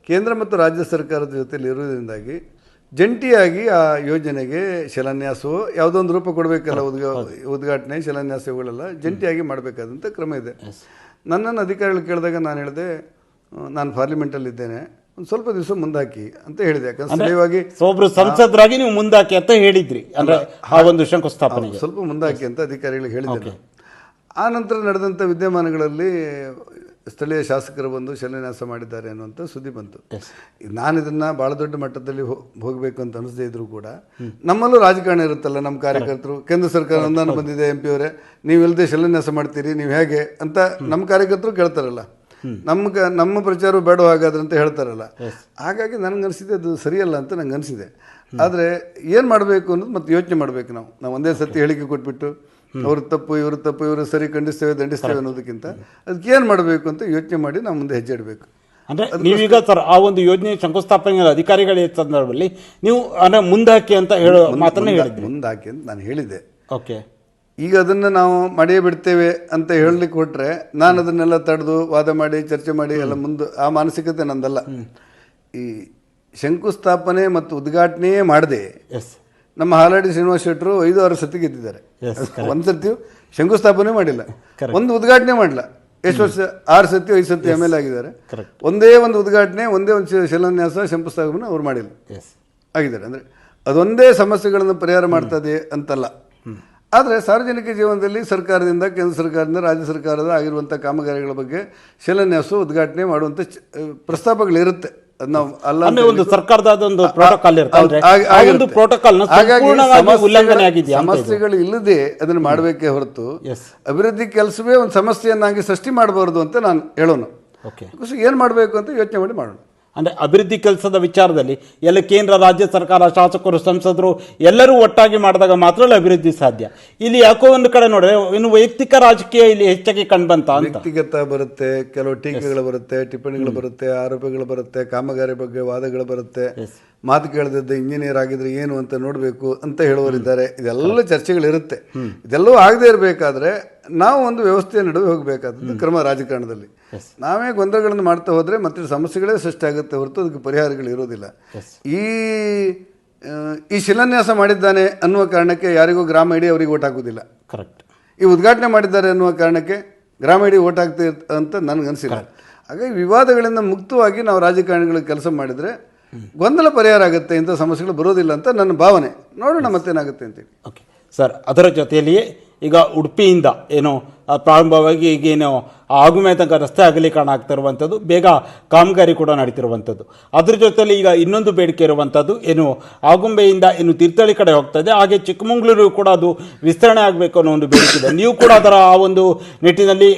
ಕೇಂದ್ರ ಮತ್ತು ರಾಜ್ಯ ಸರ್ಕಾರದ ಜೊತೆಲಿ ಇರುವುದರಿಂದಾಗಿ ಜಂಟಿಯಾಗಿ ಆ ಯೋಜನೆಗೆ ಶಿಲಾನ್ಯಾಸವೋ ಯಾವುದೋ ಒಂದು ರೂಪ ಕೊಡಬೇಕಲ್ಲ, ಉದ್ಘಾಟನೆ ಶಿಲಾನ್ಯಾಸ ಇವುಗಳೆಲ್ಲ ಜಂಟಿಯಾಗಿ ಮಾಡಬೇಕಾದಂಥ ಕ್ರಮ ಇದೆ. ನನ್ನನ್ನು ಅಧಿಕಾರಿಗಳು ಕೇಳಿದಾಗ ನಾನು ಹೇಳಿದೆ, ನಾನು ಪಾರ್ಲಿಮೆಂಟಲ್ಲಿದ್ದೇನೆ, ಒಂದು ಸ್ವಲ್ಪ ದಿವಸ ಮುಂದಾಕಿ ಅಂತ ಹೇಳಿದೆ. ಯಾಕಂದ್ರೆ ಸ್ಥಳೀಯವಾಗಿ ಒಬ್ಬರು ಸಂಸದರಾಗಿ ನೀವು ಮುಂದಾಕಿ ಅಂತ ಹೇಳಿದ್ರಿ, ಅಂದ್ರೆ ಆ ಒಂದು ಶಂಕುಸ್ಥಾಪನೆ ಸ್ವಲ್ಪ ಮುಂದಾಕಿ ಅಂತ ಅಧಿಕಾರಿಗಳಿಗೆ ಹೇಳಿದ್ದೆ. ಆ ನಂತರ ನಡೆದಂಥ ವಿದ್ಯಮಾನಗಳಲ್ಲಿ ಸ್ಥಳೀಯ ಶಾಸಕರು ಬಂದು ಶಿಲಾನ್ಯಾಸ ಮಾಡಿದ್ದಾರೆ ಅನ್ನುವಂಥ ಸುದ್ದಿ ಬಂತು. ನಾನು ಇದನ್ನು ಭಾಳ ದೊಡ್ಡ ಮಟ್ಟದಲ್ಲಿ ಹೋಗಬೇಕು ಅಂತ ಅನಿಸದೇ ಇದ್ರೂ ಕೂಡ ನಮ್ಮಲ್ಲೂ ರಾಜಕಾರಣ ಇರುತ್ತಲ್ಲ, ನಮ್ಮ ಕಾರ್ಯಕರ್ತರು ಕೇಂದ್ರ ಸರ್ಕಾರ ಅನುದಾನ ಬಂದಿದೆ, MP ಅವರೇ ನೀವು ಇಲ್ಲದೆ ಶಿಲಾನ್ಯಾಸ ಮಾಡ್ತೀರಿ, ನೀವು ಹೇಗೆ ಅಂತ ನಮ್ಮ ಕಾರ್ಯಕರ್ತರು ಕೇಳ್ತಾರಲ್ಲ, ನಮ್ಮ ಪ್ರಚಾರ ಬೇಡ ಹಾಗಾದ್ರೆ ಅಂತ ಹೇಳ್ತಾರಲ್ಲ. ಹಾಗಾಗಿ ನನಗೆ ಅನಿಸಿದೆ ಅದು ಸರಿಯಲ್ಲ ಅಂತ ನಂಗೆ ಅನಿಸಿದೆ. ಆದರೆ ಏನು ಮಾಡಬೇಕು ಅನ್ನೋದು ಮತ್ತೆ ಯೋಚನೆ ಮಾಡಬೇಕು. ನಾವು ಒಂದೇ ಸತಿ ಹೇಳಿಕೆ ಕೊಟ್ಬಿಟ್ಟು ಅವ್ರ ತಪ್ಪು ಇವರು ಸರಿ ಖಂಡಿಸ್ತೇವೆ ದಂಡಿಸ್ತೇವೆ ಅನ್ನೋದಕ್ಕಿಂತ ಅದಕ್ಕೆ ಏನು ಮಾಡಬೇಕು ಅಂತ ಯೋಚನೆ ಮಾಡಿ ನಾವು ಮುಂದೆ ಹೆಜ್ಜೆ ಇಡಬೇಕು. ಅಂದರೆ ನೀವೀಗ ಸರ್ ಆ ಒಂದು ಯೋಜನೆ ಶಂಕುಸ್ಥಾಪನೆ ಅಧಿಕಾರಿಗಳ ಸಂದರ್ಭದಲ್ಲಿ ನೀವು ಅಂದರೆ ಮುಂದಾಕಿ ಅಂತ ಹೇಳೋ ಮಾತನ್ನು ಹೇಳಿದ್ರಿ. ಮುಂದಾಕಿ ಅಂತ ನಾನು ಹೇಳಿದೆ. ಓಕೆ, ಈಗ ಅದನ್ನು ನಾವು ಮಾಡಿಯೇ ಬಿಡ್ತೇವೆ ಅಂತ ಹೇಳಲಿಕ್ಕೆ ಹೊಟ್ರೆ ನಾನು ಅದನ್ನೆಲ್ಲ ತಡೆದು ವಾದ ಮಾಡಿ ಚರ್ಚೆ ಮಾಡಿ ಎಲ್ಲ ಮುಂದೆ ಆ ಮಾನಸಿಕತೆ ನಂದಲ್ಲ. ಈ ಶಂಕುಸ್ಥಾಪನೆ ಮತ್ತು ಉದ್ಘಾಟನೆಯೇ ಮಾಡದೆ ನಮ್ಮ ಹಾಲಾಡಿ ಶ್ರೀನಿವಾಸ ಶೆಟ್ಟರು 5-6 ಸತಿ ಗೆದ್ದಿದ್ದಾರೆ. ಒಂದು ಸತಿಯು ಶಂಕುಸ್ಥಾಪನೆ ಮಾಡಿಲ್ಲ, ಒಂದು ಉದ್ಘಾಟನೆ ಮಾಡಿಲ್ಲ. ಎಷ್ಟು ವರ್ಷ? 6 ಸತಿ 5 ಸತಿ MLA ಆಗಿದ್ದಾರೆ. ಒಂದೇ ಒಂದು ಉದ್ಘಾಟನೆ, ಒಂದೇ ಒಂದು ಶಿಲಾನ್ಯಾಸ, ಶಂಕುಸ್ಥಾಪನೆ ಅವ್ರು ಮಾಡಿಲ್ಲ ಆಗಿದ್ದಾರೆ. ಅಂದರೆ ಅದೊಂದೇ ಸಮಸ್ಯೆಗಳನ್ನು ಪರಿಹಾರ ಮಾಡ್ತದೆ ಅಂತಲ್ಲ. ಆದರೆ ಸಾರ್ವಜನಿಕ ಜೀವನದಲ್ಲಿ ಸರ್ಕಾರದಿಂದ, ಕೇಂದ್ರ ಸರ್ಕಾರದಿಂದ, ರಾಜ್ಯ ಸರ್ಕಾರದ ಆಗಿರುವಂಥ ಕಾಮಗಾರಿಗಳ ಬಗ್ಗೆ ಶಿಲಾನ್ಯಾಸ ಉದ್ಘಾಟನೆ ಮಾಡುವಂಥ ಪ್ರಸ್ತಾಪಗಳಿರುತ್ತೆ. ಒಂದು ಸರ್ಕಾರದ ಒಂದು ಪ್ರೋಟೋಕಾಲ್ ಇರುತ್ತೆ. ಸಮಸ್ಯೆಗಳು ಇಲ್ಲದೆ ಅದನ್ನು ಮಾಡಬೇಕೇ ಹೊರತು ಅಭಿವೃದ್ಧಿ ಕೆಲಸವೇ ಒಂದು ಸಮಸ್ಯೆಯನ್ನಾಗಿ ಸೃಷ್ಟಿ ಮಾಡಬಾರ್ದು ಅಂತ ನಾನು ಹೇಳೋಣ. ಏನು ಮಾಡಬೇಕು ಅಂತ ಯೋಚನೆ ಮಾಡಿ ಮಾಡೋಣ. ಅಂದರೆ ಅಭಿವೃದ್ಧಿ ಕೆಲಸದ ವಿಚಾರದಲ್ಲಿ ಎಲ್ಲ ಕೇಂದ್ರ, ರಾಜ್ಯ ಸರ್ಕಾರ, ಶಾಸಕರು, ಸಂಸದರು ಎಲ್ಲರೂ ಒಟ್ಟಾಗಿ ಮಾಡಿದಾಗ ಮಾತ್ರ ಅಭಿವೃದ್ಧಿ ಸಾಧ್ಯ. ಇಲ್ಲಿ ಯಾಕೋ ಒಂದು ಕಡೆ ನೋಡ್ರೆ ಇನ್ನು ವೈಯಕ್ತಿಕ ರಾಜಕೀಯ ಇಲ್ಲಿ ಹೆಚ್ಚಾಗಿ ಕಂಡುಬಂತ. ವ್ಯಕ್ತಿಗತ ಬರುತ್ತೆ, ಕೆಲವು ಟೀಕೆಗಳು ಬರುತ್ತೆ, ಟಿಪ್ಪಣಿಗಳು ಬರುತ್ತೆ, ಆರೋಪಗಳು ಬರುತ್ತೆ, ಕಾಮಗಾರಿ ಬಗ್ಗೆ ವಾದಗಳು ಬರುತ್ತೆ, ಮಾತು ಕೇಳದಿದ್ದ ಇಂಜಿನಿಯರ್ ಆಗಿದ್ರೆ ಏನು ಅಂತ ನೋಡಬೇಕು ಅಂತ ಹೇಳುವರಿದ್ದಾರೆ. ಇದೆಲ್ಲ ಚರ್ಚೆಗಳಿರುತ್ತೆ. ಇದೆಲ್ಲವೂ ಆಗದೆ ಇರಬೇಕಾದ್ರೆ ನಾವು ಒಂದು ವ್ಯವಸ್ಥೆಯ ನಡುವೆ ಹೋಗಬೇಕಾದದ್ದು ಕ್ರಮ. ರಾಜಕಾರಣದಲ್ಲಿ ನಾವೇ ಗೊಂದಲಗಳನ್ನು ಮಾಡ್ತಾ ಹೋದರೆ ಮತ್ತೆ ಸಮಸ್ಯೆಗಳೇ ಸೃಷ್ಟಿಯಾಗುತ್ತೆ ಹೊರತು ಅದಕ್ಕೆ ಪರಿಹಾರಗಳು ಇರೋದಿಲ್ಲ. ಈ ಶಿಲಾನ್ಯಾಸ ಮಾಡಿದ್ದಾನೆ ಅನ್ನುವ ಕಾರಣಕ್ಕೆ ಯಾರಿಗೂ ಗ್ರಾಮ ಇಡೀ ಅವರಿಗೆ ಓಟ್ ಹಾಕೋದಿಲ್ಲ. ಕರೆಕ್ಟ್. ಈ ಉದ್ಘಾಟನೆ ಮಾಡಿದ್ದಾರೆ ಅನ್ನುವ ಕಾರಣಕ್ಕೆ ಗ್ರಾಮ ಇಡೀ ಓಟ್ ಹಾಕ್ತಾ ಅಂತ ನನಗನ್ಸಿಲ್ಲ. ಹಾಗಾಗಿ ವಿವಾದಗಳಿಂದ ಮುಕ್ತವಾಗಿ ನಾವು ರಾಜಕಾರಣಿಗಳಿಗೆ ಕೆಲಸ ಮಾಡಿದರೆ ಗೊಂದಲ ಪರಿಹಾರ ಆಗುತ್ತೆ, ಇಂಥ ಸಮಸ್ಯೆಗಳು ಬರೋದಿಲ್ಲ ಅಂತ ನನ್ನ ಭಾವನೆ. ನೋಡೋಣ ಮತ್ತೇನಾಗುತ್ತೆ ಅಂತೇಳಿ. ಓಕೆ ಸರ್, ಅದರ ಜೊತೆಯಲ್ಲಿಯೇ ಈಗ ಉಡುಪಿಯಿಂದ ಏನೋ ಪ್ರಾರಂಭವಾಗಿ ಈಗೇನು ಆಗುಮೆ ತನಕ ರಸ್ತೆ ಅಗಲೀಕರಣ ಆಗ್ತಿರುವಂಥದ್ದು, ಬೇಗ ಕಾಮಗಾರಿ ಕೂಡ ನಡೀತಿರುವಂಥದ್ದು. ಅದ್ರ ಜೊತೆಯಲ್ಲಿ ಈಗ ಇನ್ನೊಂದು ಬೇಡಿಕೆ ಇರುವಂಥದ್ದು ಏನು ಆಗುಂಬೆಯಿಂದ ಏನು ತೀರ್ಥಹಳ್ಳಿ ಕಡೆ ಹೋಗ್ತಾ ಇದೆ, ಹಾಗೆ ಚಿಕ್ಕಮಗಳೂರು ಕೂಡ ಅದು ವಿಸ್ತರಣೆ ಆಗಬೇಕು ಅನ್ನೋ ಒಂದು ಬೇಡಿಕೆ ಇದೆ. ನೀವು ಕೂಡ ಅದರ ಆ ಒಂದು ನಿಟ್ಟಿನಲ್ಲಿ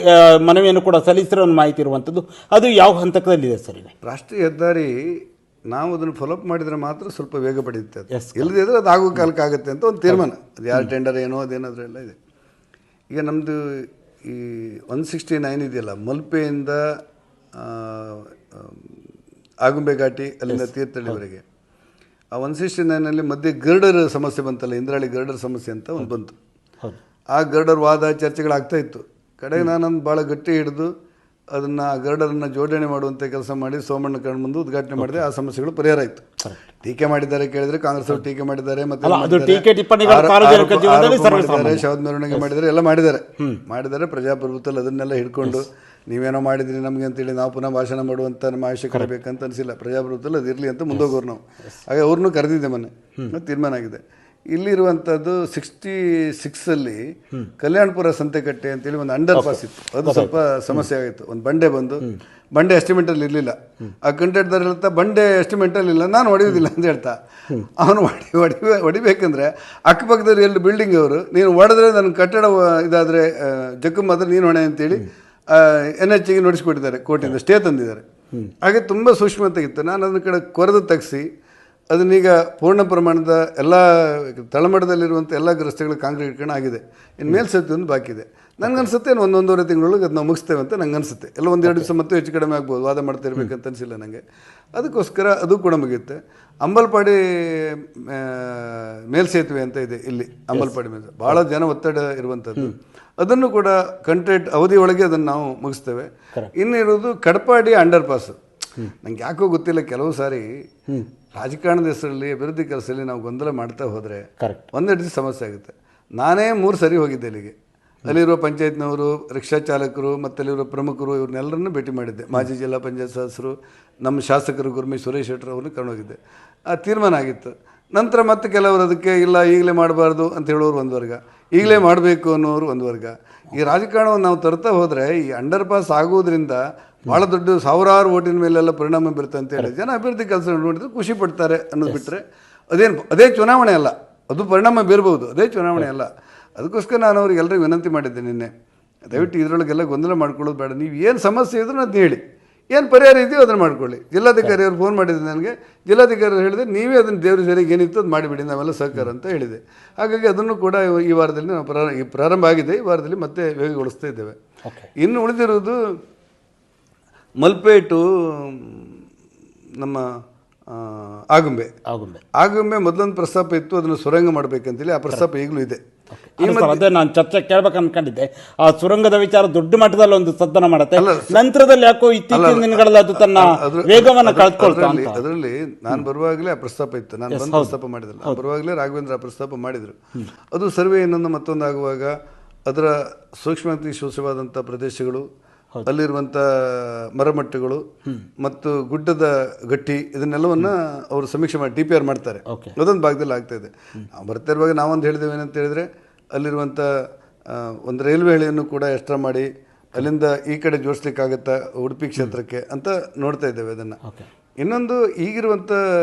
ಮನವಿಯನ್ನು ಕೂಡ ಸಲ್ಲಿಸಿರೋ ಮಾಹಿತಿ ಇರುವಂಥದ್ದು. ಅದು ಯಾವ ಹಂತದಲ್ಲಿದೆ ಸರ್? ಈಗ ರಾಷ್ಟ್ರೀಯ ಹೆದ್ದಾರಿ ನಾವು ಅದನ್ನು ಫಾಲೋಅಪ್ ಮಾಡಿದರೆ ಮಾತ್ರ ಸ್ವಲ್ಪ ವೇಗ ಪಡೆಯುತ್ತೆ. ಇಲ್ಲದೇ ಇದ್ರೆ ಅದು ಆಗೋ ಕಾಲಕ್ಕೆ ಆಗುತ್ತೆ ಅಂತ ಒಂದು ತೀರ್ಮಾನ. ಅದು ಯಾರು ಟೆಂಡರ್ ಏನೋ ಅದೇನಾದರೂ ಎಲ್ಲ ಇದೆ. ಈಗ ನಮ್ಮದು ಈ 169 ಇದೆಯಲ್ಲ, ಮಲ್ಪೆಯಿಂದ ಆಗುಂಬೆ ಘಾಟಿ ಅಲ್ಲಿಂದ ತೀರ್ಥಹಳ್ಳಿವರೆಗೆ. ಆ 169ನಲ್ಲಿ ಮಧ್ಯೆ ಗರ್ಡರ್ ಸಮಸ್ಯೆ ಬಂತಲ್ಲ, ಇಂದ್ರಾಳಿ ಗರ್ಡರ್ ಸಮಸ್ಯೆ ಅಂತ ಒಂದು ಬಂತು. ಆ ಗರ್ಡರ್ ವಾದ ಚರ್ಚೆಗಳಾಗ್ತಾ ಇತ್ತು. ಕಡೆಗೆ ನಾನೊಂದು ಭಾಳ ಗಟ್ಟಿ ಹಿಡಿದು ಅದನ್ನು ಆ ಗರ್ಡರನ್ನು ಜೋಡಣೆ ಮಾಡುವಂಥ ಕೆಲಸ ಮಾಡಿ ಸೋಮಣ್ಣ ಕಣ್ಣು ಮುಂದೆ ಉದ್ಘಾಟನೆ ಮಾಡಿದೆ. ಆ ಸಮಸ್ಯೆಗಳು ಪರಿಹಾರ ಆಯಿತು. ಟೀಕೆ ಮಾಡಿದ್ದಾರೆ ಕೇಳಿದ್ರೆ ಕಾಂಗ್ರೆಸ್ ಅವರು ಟೀಕೆ ಮಾಡಿದ್ದಾರೆ, ಮತ್ತೆ ಶವದ ಮೆರವಣಿಗೆ ಮಾಡಿದ್ದಾರೆ, ಎಲ್ಲ ಮಾಡಿದ್ದಾರೆ. ಪ್ರಜಾಪ್ರಭುತ್ವದಲ್ಲಿ ಅದನ್ನೆಲ್ಲ ಹಿಡ್ಕೊಂಡು ನೀವೇನೋ ಮಾಡಿದ್ರಿ ನಮಗೆ ಅಂತೇಳಿ ನಾವು ಪುನಃ ಭಾಷಣ ಮಾಡುವಂಥ ನಮ್ಮ ಅವಶ್ಯಕತೆ ಬೇಕಂತ ಅನಿಸಿಲ್ಲ. ಪ್ರಜಾಪ್ರಭುತ್ವದಲ್ಲಿ ಅದು ಇರಲಿ ಅಂತ ಮುಂದೋಗೋರು ನಾವು. ಹಾಗೆ ಅವ್ರನ್ನೂ ಕರೆದಿದ್ದೆ ಮೊನ್ನೆ, ತೀರ್ಮಾನ ಆಗಿದೆ. ಇಲ್ಲಿರುವಂಥದ್ದು 66ಅಲ್ಲಿ ಕಲ್ಯಾಣಪುರ ಸಂತೆಕಟ್ಟೆ ಅಂತೇಳಿ ಒಂದು ಅಂಡರ್ ಪಾಸ್ ಇತ್ತು. ಅದು ಸ್ವಲ್ಪ ಸಮಸ್ಯೆ ಆಗಿತ್ತು. ಒಂದು ಬಂಡೆ ಎಸ್ಟಿಮೇಟಲ್ಲಿ ಇರಲಿಲ್ಲ. ಆ ಕಂಟ್ರಾಕ್ಟರ್ ಹೇಳ್ತಾ ಬಂಡೆ ಎಸ್ಟಿಮೇಟಲ್ಲಿ ಇಲ್ಲ, ನಾನು ಹೊಡೆಯೋದಿಲ್ಲ ಅಂತ ಹೇಳ್ತಾ. ಅವನು ಹೊಡಿಬೇಕಂದ್ರೆ ಅಕ್ಕಪಕ್ಕದವ್ರು ಎಲ್ಲಿ ಬಿಲ್ಡಿಂಗ್ ಅವರು, ನೀನು ಹೊಡೆದ್ರೆ ನನ್ನ ಕಟ್ಟಡ ಇದಾದರೆ ಜಖಮ್ ಆದ್ರೆ ನೀನು ಹೊಣೆ ಅಂತೇಳಿ NHಗೆ ನೋಟಿಸ್ಕೊಟ್ಟಿದ್ದಾರೆ, ಕೋರ್ಟಿಂದ ಸ್ಟೇ ತಂದಿದ್ದಾರೆ. ಹಾಗೆ ತುಂಬ ಸೂಕ್ಷ್ಮತೆಗಿತ್ತು. ನಾನು ಅದನ್ನ ಕಡೆ ಕೊರೆದು ತೆಗೆಸಿ ಅದನ್ನೀಗ ಪೂರ್ಣ ಪ್ರಮಾಣದ ಎಲ್ಲ ತಳಮಟ್ಟದಲ್ಲಿರುವಂಥ ಎಲ್ಲ ರಸ್ತೆಗಳು ಕಾಂಕ್ರೀಟ್ ಇಟ್ಕೊಂಡು ಆಗಿದೆ. ಇನ್ನು ಮೇಲ್ಸೇತುವೆ ಒಂದು ಬಾಕಿ ಇದೆ. ನನಗನ್ಸುತ್ತೆ ಒಂದೂವರೆ ತಿಂಗಳೊಳಗೆ ಅದು ನಾವು ಮುಗಿಸ್ತೇವೆ ಅಂತ ನಂಗೆ ಅನಿಸುತ್ತೆ. ಎಲ್ಲ 1-2 ದಿವಸ ಮತ್ತೆ ಹೆಚ್ಚು ಕಡಿಮೆ ಆಗ್ಬೋದು, ವಾದ ಮಾಡ್ತಾ ಇರಬೇಕಂತ ಅನಿಸಿಲ್ಲ ನನಗೆ. ಅದಕ್ಕೋಸ್ಕರ ಅದು ಕೂಡ ಮುಗಿಯುತ್ತೆ. ಅಂಬಲ್ಪಾಡಿ ಮೇಲ್ಸೇತುವೆ ಅಂತ ಇದೆ ಇಲ್ಲಿ, ಅಂಬಲ್ಪಾಡಿ ಮೇಲೆ ಭಾಳ ಜನ ಒತ್ತಡ ಇರುವಂಥದ್ದು. ಅದನ್ನು ಕೂಡ ಕಂಟ್ರಾಕ್ಟ್ ಅವಧಿ ಒಳಗೆ ಅದನ್ನು ನಾವು ಮುಗಿಸ್ತೇವೆ. ಇನ್ನಿರೋದು ಕಡಪಾಡಿ ಅಂಡರ್ ಪಾಸ್. ನಂಗೆ ಯಾಕೋ ಗೊತ್ತಿಲ್ಲ, ಕೆಲವು ಸಾರಿ ರಾಜಕಾರಣದ ಹೆಸರಲ್ಲಿ ಅಭಿವೃದ್ಧಿ ಕೆಲಸದಲ್ಲಿ ನಾವು ಗೊಂದಲ ಮಾಡ್ತಾ ಹೋದರೆ ಒಂದೆರಡು ದಿವಸ ಸಮಸ್ಯೆ ಆಗುತ್ತೆ. ನಾನೇ 3 ಸರಿ ಹೋಗಿದ್ದೆ ಅಲ್ಲಿಗೆ. ಅಲ್ಲಿರುವ ಪಂಚಾಯತ್ನವರು, ರಿಕ್ಷಾ ಚಾಲಕರು ಮತ್ತು ಅಲ್ಲಿರುವ ಪ್ರಮುಖರು ಇವ್ರನ್ನೆಲ್ಲರನ್ನೂ ಭೇಟಿ ಮಾಡಿದ್ದೆ. ಮಾಜಿ ಜಿಲ್ಲಾ ಪಂಚಾಯತ್ ಸದಸ್ಯರು, ನಮ್ಮ ಶಾಸಕರು ಗುರ್ಮಿ ಸುರೇಶ್ ಶೆಟ್ಟರ್ ಅವ್ರನ್ನ ಕರ್ಕೊಂಡೋಗಿದ್ದೆ. ಆ ತೀರ್ಮಾನ ಆಗಿತ್ತು. ನಂತರ ಮತ್ತೆ ಕೆಲವರು ಅದಕ್ಕೆ ಇಲ್ಲ ಈಗಲೇ ಮಾಡಬಾರ್ದು ಅಂತ ಹೇಳೋರು ಒಂದು ವರ್ಗ, ಈಗಲೇ ಮಾಡಬೇಕು ಅನ್ನೋರು ಒಂದು ವರ್ಗ. ಈ ರಾಜಕಾರಣವನ್ನು ನಾವು ತರ್ತಾ ಹೋದರೆ ಈ ಅಂಡರ್ ಪಾಸ್ ಆಗೋದ್ರಿಂದ ಭಾಳ ದೊಡ್ಡ ಸಾವಿರಾರು ಓಟಿನ ಮೇಲೆಲ್ಲ ಪರಿಣಾಮ ಬೀರುತ್ತೆ ಅಂತೇಳಿ ಜನ ಅಭಿವೃದ್ಧಿ ಕೆಲಸ ನೋಡಿದ್ರೆ ಖುಷಿ ಪಡ್ತಾರೆ ಅನ್ನೋದು ಬಿಟ್ಟರೆ ಅದೇ ಚುನಾವಣೆ ಅಲ್ಲ. ಅದು ಪರಿಣಾಮ ಬೀರ್ಬೋದು, ಅದೇ ಚುನಾವಣೆ ಅಲ್ಲ. ಅದಕ್ಕೋಸ್ಕರ ನಾನು ಅವ್ರಿಗೆ ಎಲ್ಲರಿಗೂ ವಿನಂತಿ ಮಾಡಿದ್ದೆ ನಿನ್ನೆ, ದಯವಿಟ್ಟು ಇದರೊಳಗೆಲ್ಲ ಗೊಂದಲ ಮಾಡ್ಕೊಳ್ಳೋದು ಬೇಡ. ನೀವು ಏನು ಸಮಸ್ಯೆ ಇದ್ರೂ ಅದನ್ನ ಹೇಳಿ, ಏನು ಪರಿಹಾರ ಇದೆಯೋ ಅದನ್ನು ಮಾಡ್ಕೊಳ್ಳಿ. ಜಿಲ್ಲಾಧಿಕಾರಿ ಅವ್ರು ಫೋನ್ ಮಾಡಿದ್ರು ನನಗೆ. ಜಿಲ್ಲಾಧಿಕಾರಿ ಹೇಳಿದೆ ನೀವೇ ಅದನ್ನು ದೇವ್ರ ಸರಿಗೆ ಏನಿತ್ತು ಅದು ಮಾಡಿಬಿಡಿ, ನಾವೆಲ್ಲ ಸಹಕಾರ ಅಂತ ಹೇಳಿದೆ. ಹಾಗಾಗಿ ಅದನ್ನು ಕೂಡ ಈ ವಾರದಲ್ಲಿ ನಾವು ಪ್ರಾರಂಭ ಆಗಿದೆ. ಈ ವಾರದಲ್ಲಿ ಮತ್ತೆ ವೇಗಗೊಳಿಸ್ತಾ ಇದ್ದೇವೆ. ಇನ್ನು ಉಳಿದಿರುವುದು ಮಲ್ಪೇಟು, ನಮ್ಮ ಆಗುಂಬೆ ಮೊದಲೊಂದು ಪ್ರಸ್ತಾಪ ಇತ್ತು, ಅದನ್ನು ಸುರಂಗ ಮಾಡಬೇಕಂತೇಳಿ. ಆ ಪ್ರಸ್ತಾಪ ಈಗಲೂ ಇದೆ. ಅದೇ ನಾನು ಚರ್ಚೆ ಕೇಳ್ಬೇಕು ಅನ್ಕೊಂಡಿದ್ದೆ. ಆ ಸುರಂಗದ ವಿಚಾರ ದೊಡ್ಡ ಮಟ್ಟದಲ್ಲಿ ಒಂದು ಸದ್ದನ ಮಾಡುತ್ತೆ, ನಂತರದಲ್ಲಿ ಯಾಕೋ ಇತ್ತೀಚಿನ ದಿನಗಳಲ್ಲಿ ಅದು ತನ್ನ ವೇಗವನ್ನು ಕಳೆದುಕೊಳ್ತಾ. ಅದರಲ್ಲಿ ನಾನು ಬರುವಾಗಲೇ ಆ ಪ್ರಸ್ತಾಪ ಇತ್ತು, ನಾನು ಬಂದು ಪ್ರಸ್ತಾಪ ಮಾಡಿದ್ರಲ್ಲ, ಬರುವಾಗಲೇ ರಾಘವೇಂದ್ರ ಆ ಪ್ರಸ್ತಾಪ ಮಾಡಿದರು. ಅದು ಸರ್ವೆ ಇನ್ನೊಂದು ಮತ್ತೊಂದು ಆಗುವಾಗ ಅದರ ಸೂಕ್ಷ್ಮತೆ ಸೂಕ್ಷ್ಮವಾದಂಥ ಪ್ರದೇಶಗಳು, ಅಲ್ಲಿರುವಂಥ ಮರಮಟ್ಟಗಳು ಮತ್ತು ಗುಡ್ಡದ ಗಟ್ಟಿ, ಇದನ್ನೆಲ್ಲವನ್ನು ಅವರು ಸಮೀಕ್ಷೆ ಮಾಡಿ DPR ಮಾಡ್ತಾರೆ. ಅದೊಂದು ಭಾಗದಲ್ಲಿ ಆಗ್ತಾ ಇದೆ. ನಾವು ಬರ್ತಾ ಇರುವಾಗ ನಾವೊಂದು ಹೇಳಿದ್ದೇವೆ ಏನಂತ ಹೇಳಿದ್ರೆ, ಅಲ್ಲಿರುವಂಥ ಒಂದು ರೈಲ್ವೆ ಹಳಿಯನ್ನು ಕೂಡ ಎಕ್ಸ್ಟ್ರಾ ಮಾಡಿ ಅಲ್ಲಿಂದ ಈ ಕಡೆ ಜೋಡಿಸ್ಲಿಕ್ಕಾಗತ್ತಾ ಉಡುಪಿ ಕ್ಷೇತ್ರಕ್ಕೆ ಅಂತ ನೋಡ್ತಾ ಇದ್ದೇವೆ ಅದನ್ನು. ಇನ್ನೊಂದು ಈಗಿರುವಂಥ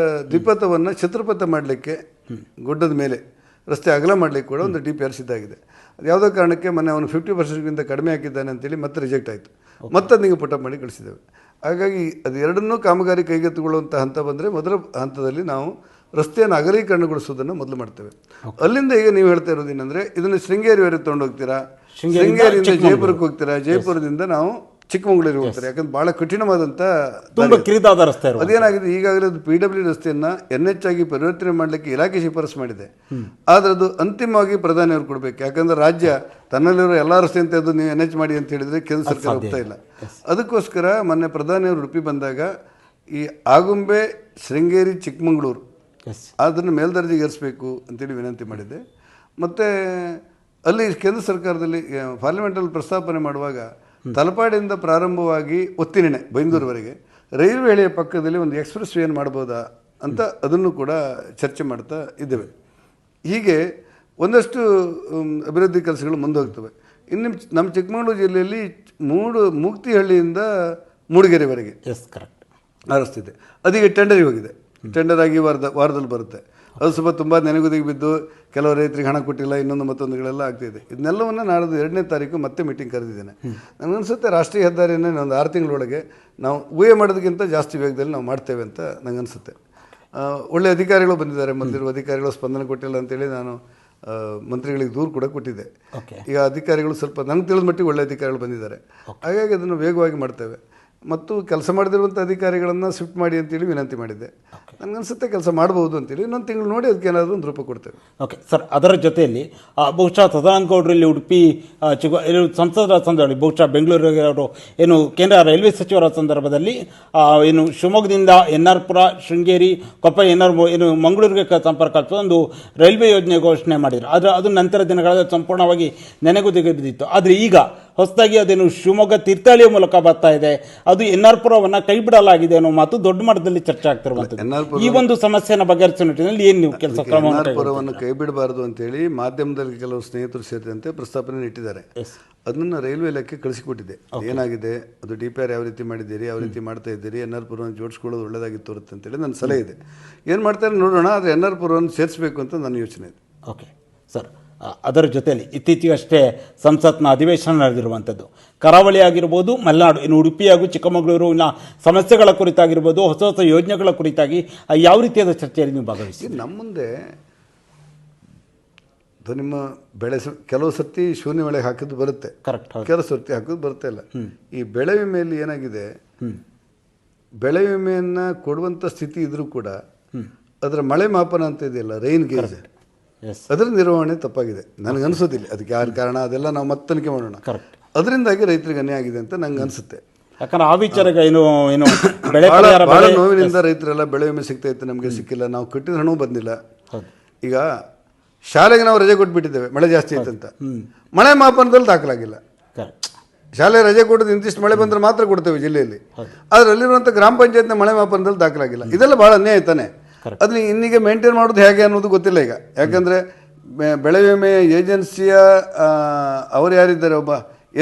ದ್ವಿಪಥವನ್ನು ಛತ್ರಪಥ ಮಾಡಲಿಕ್ಕೆ ಗುಡ್ಡದ ಮೇಲೆ ರಸ್ತೆ ಅಗಲ ಮಾಡಲಿಕ್ಕೆ ಕೂಡ ಒಂದು DPR ಸಿದ್ಧ ಆಗಿದೆ. ಅದು ಯಾವುದೋ ಕಾರಣಕ್ಕೆ ಮೊನ್ನೆ ಅವನು 50%ಗಿಂತ ಕಡಿಮೆ ಹಾಕಿದ್ದಾನೆ ಅಂತೇಳಿ ಮತ್ತೆ ರಿಜೆಕ್ಟ್ ಆಯಿತು. ಮತ್ತೆ ಅದನ್ನು ಪುಟಪ್ ಮಾಡಿ ಕಳಿಸಿದ್ದೇವೆ. ಹಾಗಾಗಿ ಅದು ಎರಡನ್ನೂ ಕಾಮಗಾರಿ ಕೈಗೆತ್ತಿಕೊಳ್ಳುವಂಥ ಹಂತ ಬಂದರೆ ಮೊದಲ ಹಂತದಲ್ಲಿ ನಾವು ರಸ್ತೆಯನ್ನು ಅಗಲೀಕರಣಗೊಳಿಸೋದನ್ನು ಮೊದಲು ಮಾಡ್ತೇವೆ. ಅಲ್ಲಿಂದ ಈಗ ನೀವು ಹೇಳ್ತಾ ಇರೋದು ಏನಂದರೆ, ಇದನ್ನು ಶೃಂಗೇರಿವರೆಗೆ ತೊಗೊಂಡು ಹೋಗ್ತೀರಾ, ಶೃಂಗೇರಿಯಿಂದ ಜಯಪುರಕ್ಕೆ ಹೋಗ್ತೀರಾ, ಜಯಪುರದಿಂದ ನಾವು ಚಿಕ್ಕಮಗಳೂರಿಗೆ ಹೋಗ್ತಾರೆ. ಯಾಕಂದ್ರೆ ಭಾಳ ಕಠಿಣವಾದಂಥ ಕಿರಿದಾದ ರಸ್ತೆ. ಅದೇನಾಗಿದೆ, ಈಗಾಗಲೇ ಅದು PW ರಸ್ತೆಯನ್ನು NH ಆಗಿ ಪರಿವರ್ತನೆ ಮಾಡಲಿಕ್ಕೆ ಇಲಾಖೆ ಶಿಫಾರಸು ಮಾಡಿದೆ. ಆದರೆ ಅದು ಅಂತಿಮವಾಗಿ ಪ್ರಧಾನಿಯವರು ಕೊಡಬೇಕು. ಯಾಕಂದ್ರೆ ರಾಜ್ಯ ತನ್ನಲ್ಲಿರೋ ಎಲ್ಲ ರಸ್ತೆ ಅಂತ ಅದು ನೀವು NH ಮಾಡಿ ಅಂತ ಹೇಳಿದರೆ ಕೇಂದ್ರ ಸರ್ಕಾರ ಹೋಗ್ತಾ ಇಲ್ಲ. ಅದಕ್ಕೋಸ್ಕರ ಮೊನ್ನೆ ಪ್ರಧಾನಿಯವರು ಉಡುಪಿ ಬಂದಾಗ ಈ ಆಗುಂಬೆ, ಶೃಂಗೇರಿ, ಚಿಕ್ಕಮಗಳೂರು ಅದನ್ನು ಮೇಲ್ದರ್ಜೆಗೆ ಏರಿಸಬೇಕು ಅಂತೇಳಿ ವಿನಂತಿ ಮಾಡಿದ್ದೆ. ಮತ್ತು ಅಲ್ಲಿ ಕೇಂದ್ರ ಸರ್ಕಾರದಲ್ಲಿ ಪಾರ್ಲಿಮೆಂಟಲ್ಲಿ ಪ್ರಸ್ತಾಪನೆ ಮಾಡುವಾಗ ತಲಪಾಡಿಯಿಂದ ಪ್ರಾರಂಭವಾಗಿ ಒತ್ತಿನೆಣೆ ಬೈಂದೂರುವರೆಗೆ ರೈಲ್ವೆ ಹಳಿಯ ಪಕ್ಕದಲ್ಲಿ ಒಂದು ಎಕ್ಸ್ಪ್ರೆಸ್ ವೇಯನ್ನು ಮಾಡ್ಬೋದಾ ಅಂತ ಅದನ್ನು ಕೂಡ ಚರ್ಚೆ ಮಾಡ್ತಾ ಇದ್ದೇವೆ. ಹೀಗೆ ಒಂದಷ್ಟು ಅಭಿವೃದ್ಧಿ ಕೆಲಸಗಳು ಮುಂದೆ ಹೋಗ್ತವೆ. ಇನ್ನು ನಮ್ಮ ಚಿಕ್ಕಮಗಳೂರು ಜಿಲ್ಲೆಯಲ್ಲಿ ಮೂಗ್ತಿಹಳ್ಳಿಯಿಂದ ಮೂಡಿಗೆರೆವರೆಗೆ ರಸ್ತಿದೆ. ಅದೀಗ ಟೆಂಡರಿಗೆ ಹೋಗಿದೆ. ಟೆಂಡರ್ ಆಗಿ ವಾರದಲ್ಲಿ ಬರುತ್ತೆ. ಅದು ಸ್ವಲ್ಪ ತುಂಬ ನೆನೆಗುದಿಗೆ ಬಿದ್ದು ಕೆಲವು ರೈತರಿಗೆ ಹಣ ಕೊಟ್ಟಿಲ್ಲ, ಇನ್ನೊಂದು ಮತ್ತೊಂದುಗಳೆಲ್ಲ ಆಗ್ತಿದೆ. ಇದನ್ನೆಲ್ಲವನ್ನು ನಾಳೆ 2ನೇ ತಾರೀಕು ಮತ್ತೆ ಮೀಟಿಂಗ್ ಕರೆದಿದ್ದೇನೆ. ನನಗನ್ಸುತ್ತೆ ರಾಷ್ಟ್ರೀಯ ಹೆದ್ದಾರಿಯನ್ನು ಒಂದು 6 ತಿಂಗಳೊಳಗೆ ನಾವು ಊಹೆ ಮಾಡೋದಕ್ಕಿಂತ ಜಾಸ್ತಿ ವೇಗದಲ್ಲಿ ನಾವು ಮಾಡ್ತೇವೆ ಅಂತ ನನಗನ್ಸುತ್ತೆ. ಒಳ್ಳೆ ಅಧಿಕಾರಿಗಳು ಬಂದಿದ್ದಾರೆ. ಮೊದಲಿರುವ ಅಧಿಕಾರಿಗಳು ಸ್ಪಂದನೆ ಕೊಟ್ಟಿಲ್ಲ ಅಂತೇಳಿ ನಾನು ಮಂತ್ರಿಗಳಿಗೆ ದೂರು ಕೂಡ ಕೊಟ್ಟಿದ್ದೆ. ಈಗ ಅಧಿಕಾರಿಗಳು ಸ್ವಲ್ಪ ನನಗೆ ತಿಳಿದ ಮಟ್ಟಿಗೆ ಒಳ್ಳೆ ಅಧಿಕಾರಿಗಳು ಬಂದಿದ್ದಾರೆ. ಹಾಗಾಗಿ ಅದನ್ನು ವೇಗವಾಗಿ ಮಾಡ್ತೇವೆ. ಮತ್ತು ಕೆಲಸ ಮಾಡದಿರುವಂಥ ಅಧಿಕಾರಿಗಳನ್ನು ಶಿಫ್ಟ್ ಮಾಡಿ ಅಂತೇಳಿ ವಿನಂತಿ ಮಾಡಿದ್ದೆ. ನನಗನ್ಸುತ್ತೆ ಕೆಲಸ ಮಾಡ್ಬೋದು ಅಂತೇಳಿ. ಇನ್ನೊಂದು ತಿಂಗಳು ನೋಡಿ ಅದಕ್ಕೆ ಏನಾದರೂ ಒಂದು ರೂಪ ಕೊಡ್ತೇವೆ. ಓಕೆ ಸರ್, ಅದರ ಜೊತೆಯಲ್ಲಿ ಬಹುಶಃ ಸದಾನಂದ ಗೌಡರಲ್ಲಿ ಉಡುಪಿ ಸಂಸದರ ಸಂದರ್ಭದಲ್ಲಿ ಬಹುಶಃ ಬೆಂಗಳೂರಿಗೆ ಅವರು ಏನು ಕೇಂದ್ರ ರೈಲ್ವೆ ಸಚಿವರ ಸಂದರ್ಭದಲ್ಲಿ ಏನು ಶಿವಮೊಗ್ಗದಿಂದ NR ಪುರ, ಶೃಂಗೇರಿ, ಕೊಪ್ಪ, ಏನು ಮಂಗಳೂರಿಗೆ ಸಂಪರ್ಕ ಆಗ್ತದೆ ಒಂದು ರೈಲ್ವೆ ಯೋಜನೆ ಘೋಷಣೆ ಮಾಡಿದರು. ಆದರೆ ಅದು ನಂತರ ದಿನಗಳಲ್ಲಿ ಸಂಪೂರ್ಣವಾಗಿ ನೆನೆಗುದಿಗೆ ಬಿದ್ದಿತ್ತು. ಆದರೆ ಈಗ ಹೊಸದಾಗಿ ಅದೇನು ಶಿವಮೊಗ್ಗ ತೀರ್ಥಹಳ್ಳಿಯ ಮೂಲಕ ಬರ್ತಾ ಇದೆ, ಅದು NR ಪುರವನ್ನು ಕೈ ಬಿಡಲಾಗಿದೆ ಅನ್ನೋ ಮಾತು ದೊಡ್ಡ ಮಟ್ಟದಲ್ಲಿ ಚರ್ಚೆ ಆಗ್ತಿರುವಂಥದ್ದು. ಈ ಒಂದು ಸಮಸ್ಯೆಯನ್ನು ಬಗೆಹರಿಸುವ ನಿಟ್ಟಿನಲ್ಲಿ ಏನು ನೀವು ಕೆಲಸ ಪುರವನ್ನು ಕೈ ಬಿಡಬಾರದು ಅಂತೇಳಿ ಮಾಧ್ಯಮದಲ್ಲಿ ಕೆಲವು ಸ್ನೇಹಿತರು ಸೇರಿದಂತೆ ಪ್ರಸ್ತಾಪನೆ ಇಟ್ಟಿದ್ದಾರೆ. ಅದನ್ನು ರೈಲ್ವೆ ಇಲಾಖೆ ಕಳಿಸಿಕೊಟ್ಟಿದೆ. ಏನಾಗಿದೆ, ಅದು DPR ಯಾವ ರೀತಿ ಮಾಡಿದ್ದೀರಿ, ಯಾವ ರೀತಿ ಮಾಡ್ತಾ ಇದ್ದೀರಿ, NR ಪುರವನ್ನು ಜೋಡಿಸ್ಕೊಳ್ಳೋದು ಒಳ್ಳೆಯದಾಗಿ ತೋರುತ್ತೆ ಅಂತೇಳಿ ನನ್ನ ಸಲಹೆ ಇದೆ. ಏನು ಮಾಡ್ತಾರೆ ನೋಡೋಣ. ಆದರೆ NR ಪುರವನ್ನು ಸೇರಿಸಬೇಕು ಅಂತ ನನ್ನ ಯೋಚನೆ ಇದೆ. ಓಕೆ ಸರ್, ಅದರ ಜೊತೆಯಲ್ಲಿ ಇತ್ತೀಚೆಗಷ್ಟೇ ಸಂಸತ್ನ ಅಧಿವೇಶನ ನಡೆದಿರುವಂಥದ್ದು ಕರಾವಳಿ ಆಗಿರ್ಬೋದು, ಮಲೆನಾಡು, ಇನ್ನು ಉಡುಪಿ ಹಾಗೂ ಚಿಕ್ಕಮಗಳೂರಿನ ಸಮಸ್ಯೆಗಳ ಕುರಿತಾಗಿರ್ಬೋದು, ಹೊಸ ಹೊಸ ಯೋಜನೆಗಳ ಕುರಿತಾಗಿ ಯಾವ ರೀತಿಯಾದ ಚರ್ಚೆಯಲ್ಲಿ ನೀವು ಭಾಗವಹಿಸಿ? ನಮ್ಮ ಮುಂದೆ ನಿಮ್ಮ ಬೆಳೆ ಕೆಲವು ಸರ್ತಿ ಶೂನ್ಯ ಬೆಳೆ ಹಾಕಿದ್ದು ಬರುತ್ತೆ, ಕರೆಕ್ಟ್. ಕೆಲವು ಸರ್ತಿ ಹಾಕೋದು ಬರ್ತಾ ಇಲ್ಲ. ಈ ಬೆಳೆ ವಿಮೆಯಲ್ಲಿ ಏನಾಗಿದೆ, ಬೆಳೆ ವಿಮೆಯನ್ನು ಕೊಡುವಂಥ ಸ್ಥಿತಿ ಇದ್ರೂ ಕೂಡ ಅದರ ಮಳೆ ಮಾಪನ ಅಂತ ಇದೆಯಲ್ಲ, ರೈನ್ ಗೇಜ್, ಅದರ ನಿರ್ವಹಣೆ ತಪ್ಪಾಗಿದೆ ನನಗನ್ಸೋದಿಲ್ಲ. ಅದಕ್ಕೆ ಯಾರು ಕಾರಣ ಅದೆಲ್ಲ ನಾವು ಮತ್ತೆ ತನಿಖೆ ಮಾಡೋಣ. ಅದರಿಂದಾಗಿ ರೈತರಿಗೆ ಅನ್ಯಾಯ ಆಗಿದೆ ಅಂತ ನಂಗೆ ಅನಿಸುತ್ತೆ. ಯಾಕಂದ್ರೆ ಆ ವಿಚಾರ ಏನು ಭಾಳ ನೋವಿನಿಂದ ರೈತರೆಲ್ಲ ಬೆಳೆ ವಿಮೆ ಸಿಗ್ತಾ ಇತ್ತು, ನಮಗೆ ಸಿಕ್ಕಿಲ್ಲ, ನಾವು ಕಟ್ಟಿದ ಹಣವೂ ಬಂದಿಲ್ಲ. ಈಗ ಶಾಲೆಗೆ ನಾವು ರಜೆ ಕೊಟ್ಬಿಟ್ಟಿದ್ದೇವೆ ಮಳೆ ಜಾಸ್ತಿ ಆಯ್ತಂತ, ಮಳೆ ಮಾಪನದಲ್ಲಿ ದಾಖಲಾಗಿಲ್ಲ. ಶಾಲೆ ರಜೆ ಕೊಡೋದು ಇಂತಿಷ್ಟು ಮಳೆ ಬಂದರೆ ಮಾತ್ರ ಕೊಡ್ತೇವೆ ಜಿಲ್ಲೆಯಲ್ಲಿ, ಆದರೆ ಅಲ್ಲಿರುವಂಥ ಗ್ರಾಮ ಪಂಚಾಯತ್ನ ಮಳೆ ಮಾಪನದಲ್ಲಿ ದಾಖಲಾಗಿಲ್ಲ. ಇದೆಲ್ಲ ಭಾಳ ಅನ್ಯಾಯ ತಾನೆ. ಅದನ್ನ ಇನ್ನೀಗ ಮೇಂಟೈನ್ ಮಾಡೋದು ಹೇಗೆ ಅನ್ನೋದು ಗೊತ್ತಿಲ್ಲ ಈಗ. ಯಾಕಂದರೆ ಬೆಳೆ ವಿಮೆ ಏಜೆನ್ಸಿಯ ಅವ್ರು ಯಾರಿದ್ದಾರೆ, ಒಬ್ಬ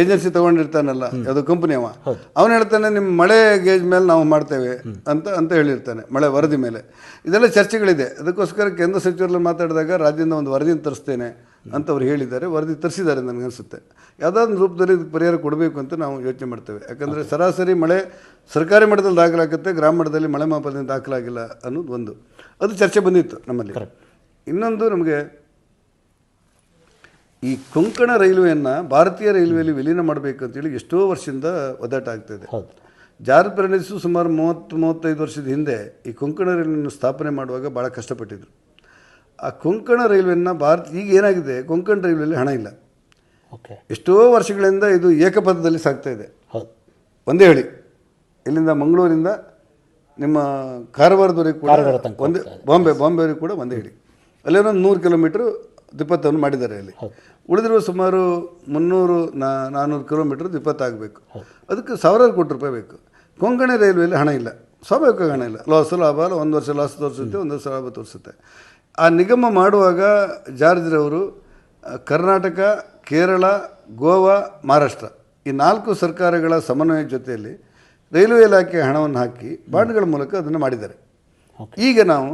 ಏಜೆನ್ಸಿ ತೊಗೊಂಡಿರ್ತಾನಲ್ಲ, ಯಾವುದೋ ಕಂಪ್ನಿ ಅವನು ಹೇಳ್ತಾನೆ ನಿಮ್ಮ ಮಳೆ ಗೇಜ್ ಮೇಲೆ ನಾವು ಮಾಡ್ತೇವೆ ಅಂತ ಹೇಳಿರ್ತಾನೆ, ಮಳೆ ವರದಿ ಮೇಲೆ. ಇದೆಲ್ಲ ಚರ್ಚೆಗಳಿದೆ. ಅದಕ್ಕೋಸ್ಕರ ಕೇಂದ್ರ ಸಚಿವರಲ್ಲಿ ಮಾತಾಡಿದಾಗ ರಾಜ್ಯದಿಂದ ಒಂದು ವರದಿನ ತರಿಸ್ತೇನೆ ಅಂತ ಅವ್ರು ಹೇಳಿದ್ದಾರೆ. ವರದಿ ತರಿಸಿದ್ದಾರೆ ನನಗನ್ಸುತ್ತೆ. ಯಾವುದಾದ್ರು ರೂಪದಲ್ಲಿ ಇದಕ್ಕೆ ಪರಿಹಾರ ಕೊಡಬೇಕು ಅಂತ ನಾವು ಯೋಚನೆ ಮಾಡ್ತೇವೆ. ಯಾಕಂದರೆ ಸರಾಸರಿ ಮಳೆ ಸರ್ಕಾರಿ ಮಟ್ಟದಲ್ಲಿ ದಾಖಲಾಗುತ್ತೆ, ಗ್ರಾಮ ಮಟ್ಟದಲ್ಲಿ ಮಳೆ ಮಾಪನದಿಂದ ದಾಖಲಾಗಿಲ್ಲ ಅನ್ನೋದು ಒಂದು, ಅದು ಚರ್ಚೆ ಬಂದಿತ್ತು ನಮ್ಮಲ್ಲಿ. ಇನ್ನೊಂದು, ನಮಗೆ ಈ ಕೊಂಕಣ ರೈಲ್ವೆಯನ್ನು ಭಾರತೀಯ ರೈಲ್ವೆಯಲ್ಲಿ ವಿಲೀನ ಮಾಡಬೇಕು ಅಂತೇಳಿ ಎಷ್ಟೋ ವರ್ಷದಿಂದ ಒದ್ದಾಟ ಆಗ್ತಾಯಿದೆ. ಜಾರ್ಜ್ ಫರ್ನಾಂಡಿಸ್ ಸುಮಾರು 30-35 ವರ್ಷದ ಹಿಂದೆ ಈ ಕೊಂಕಣ ರೈಲ್ವೆಯನ್ನು ಸ್ಥಾಪನೆ ಮಾಡುವಾಗ ಭಾಳ ಕಷ್ಟಪಟ್ಟಿದ್ರು. ಆ ಕೊಂಕಣ ರೈಲ್ವೆಯನ್ನು ಈಗ ಏನಾಗಿದೆ, ಕೊಂಕಣ ರೈಲ್ವೆಯಲ್ಲಿ ಹಣ ಇಲ್ಲ. ಎಷ್ಟೋ ವರ್ಷಗಳಿಂದ ಇದು ಏಕಪಥದಲ್ಲಿ ಸಾಗ್ತಾ ಇದೆ. ಒಂದೇ ಹೇಳಿ, ಇಲ್ಲಿಂದ ಮಂಗಳೂರಿಂದ ನಿಮ್ಮ ಕಾರವಾರದವರೆಗೆ ಕೂಡ ಒಂದೇ, ಬಾಂಬೆವರೆಗೆ ಕೂಡ ಒಂದೇ ಹೇಳಿ. ಅಲ್ಲೇನೋ 100 ಕಿಲೋಮೀಟ್ರ್ ದ್ವಿಪಥವನ್ನು ಮಾಡಿದ್ದಾರೆ. ಅಲ್ಲಿ ಉಳಿದಿರುವ ಸುಮಾರು 300-400 ಕಿಲೋಮೀಟ್ರ್ ದ್ವಿಪಥ ಆಗಬೇಕು. ಅದಕ್ಕೆ ಸಾವಿರಾರು ಕೋಟಿ ರೂಪಾಯಿ ಬೇಕು. ಕೊಂಕಣ ರೈಲ್ವೆಯಲ್ಲಿ ಹಣ ಇಲ್ಲ, ಸ್ವಾಭಾವಿಕವಾಗಿ ಹಣ ಇಲ್ಲ. ಲಾಭ ಒಂದು ವರ್ಷ ಲಾಸ್ ತೋರಿಸುತ್ತೆ, ಒಂದು ವರ್ಷ ಲಾಭ ತೋರಿಸುತ್ತೆ. ಆ ನಿಗಮ ಮಾಡುವಾಗ ಜಾರ್ಜ್ರವರು ಕರ್ನಾಟಕ, ಕೇರಳ, ಗೋವಾ, ಮಹಾರಾಷ್ಟ್ರ ಈ 4 ಸರ್ಕಾರಗಳ ಸಮನ್ವಯ ಜೊತೆಯಲ್ಲಿ ರೈಲ್ವೆ ಇಲಾಖೆ ಹಣವನ್ನು ಹಾಕಿ ಬಾಂಡ್ಗಳ ಮೂಲಕ ಅದನ್ನು ಮಾಡಿದ್ದಾರೆ. ಈಗ ನಾವು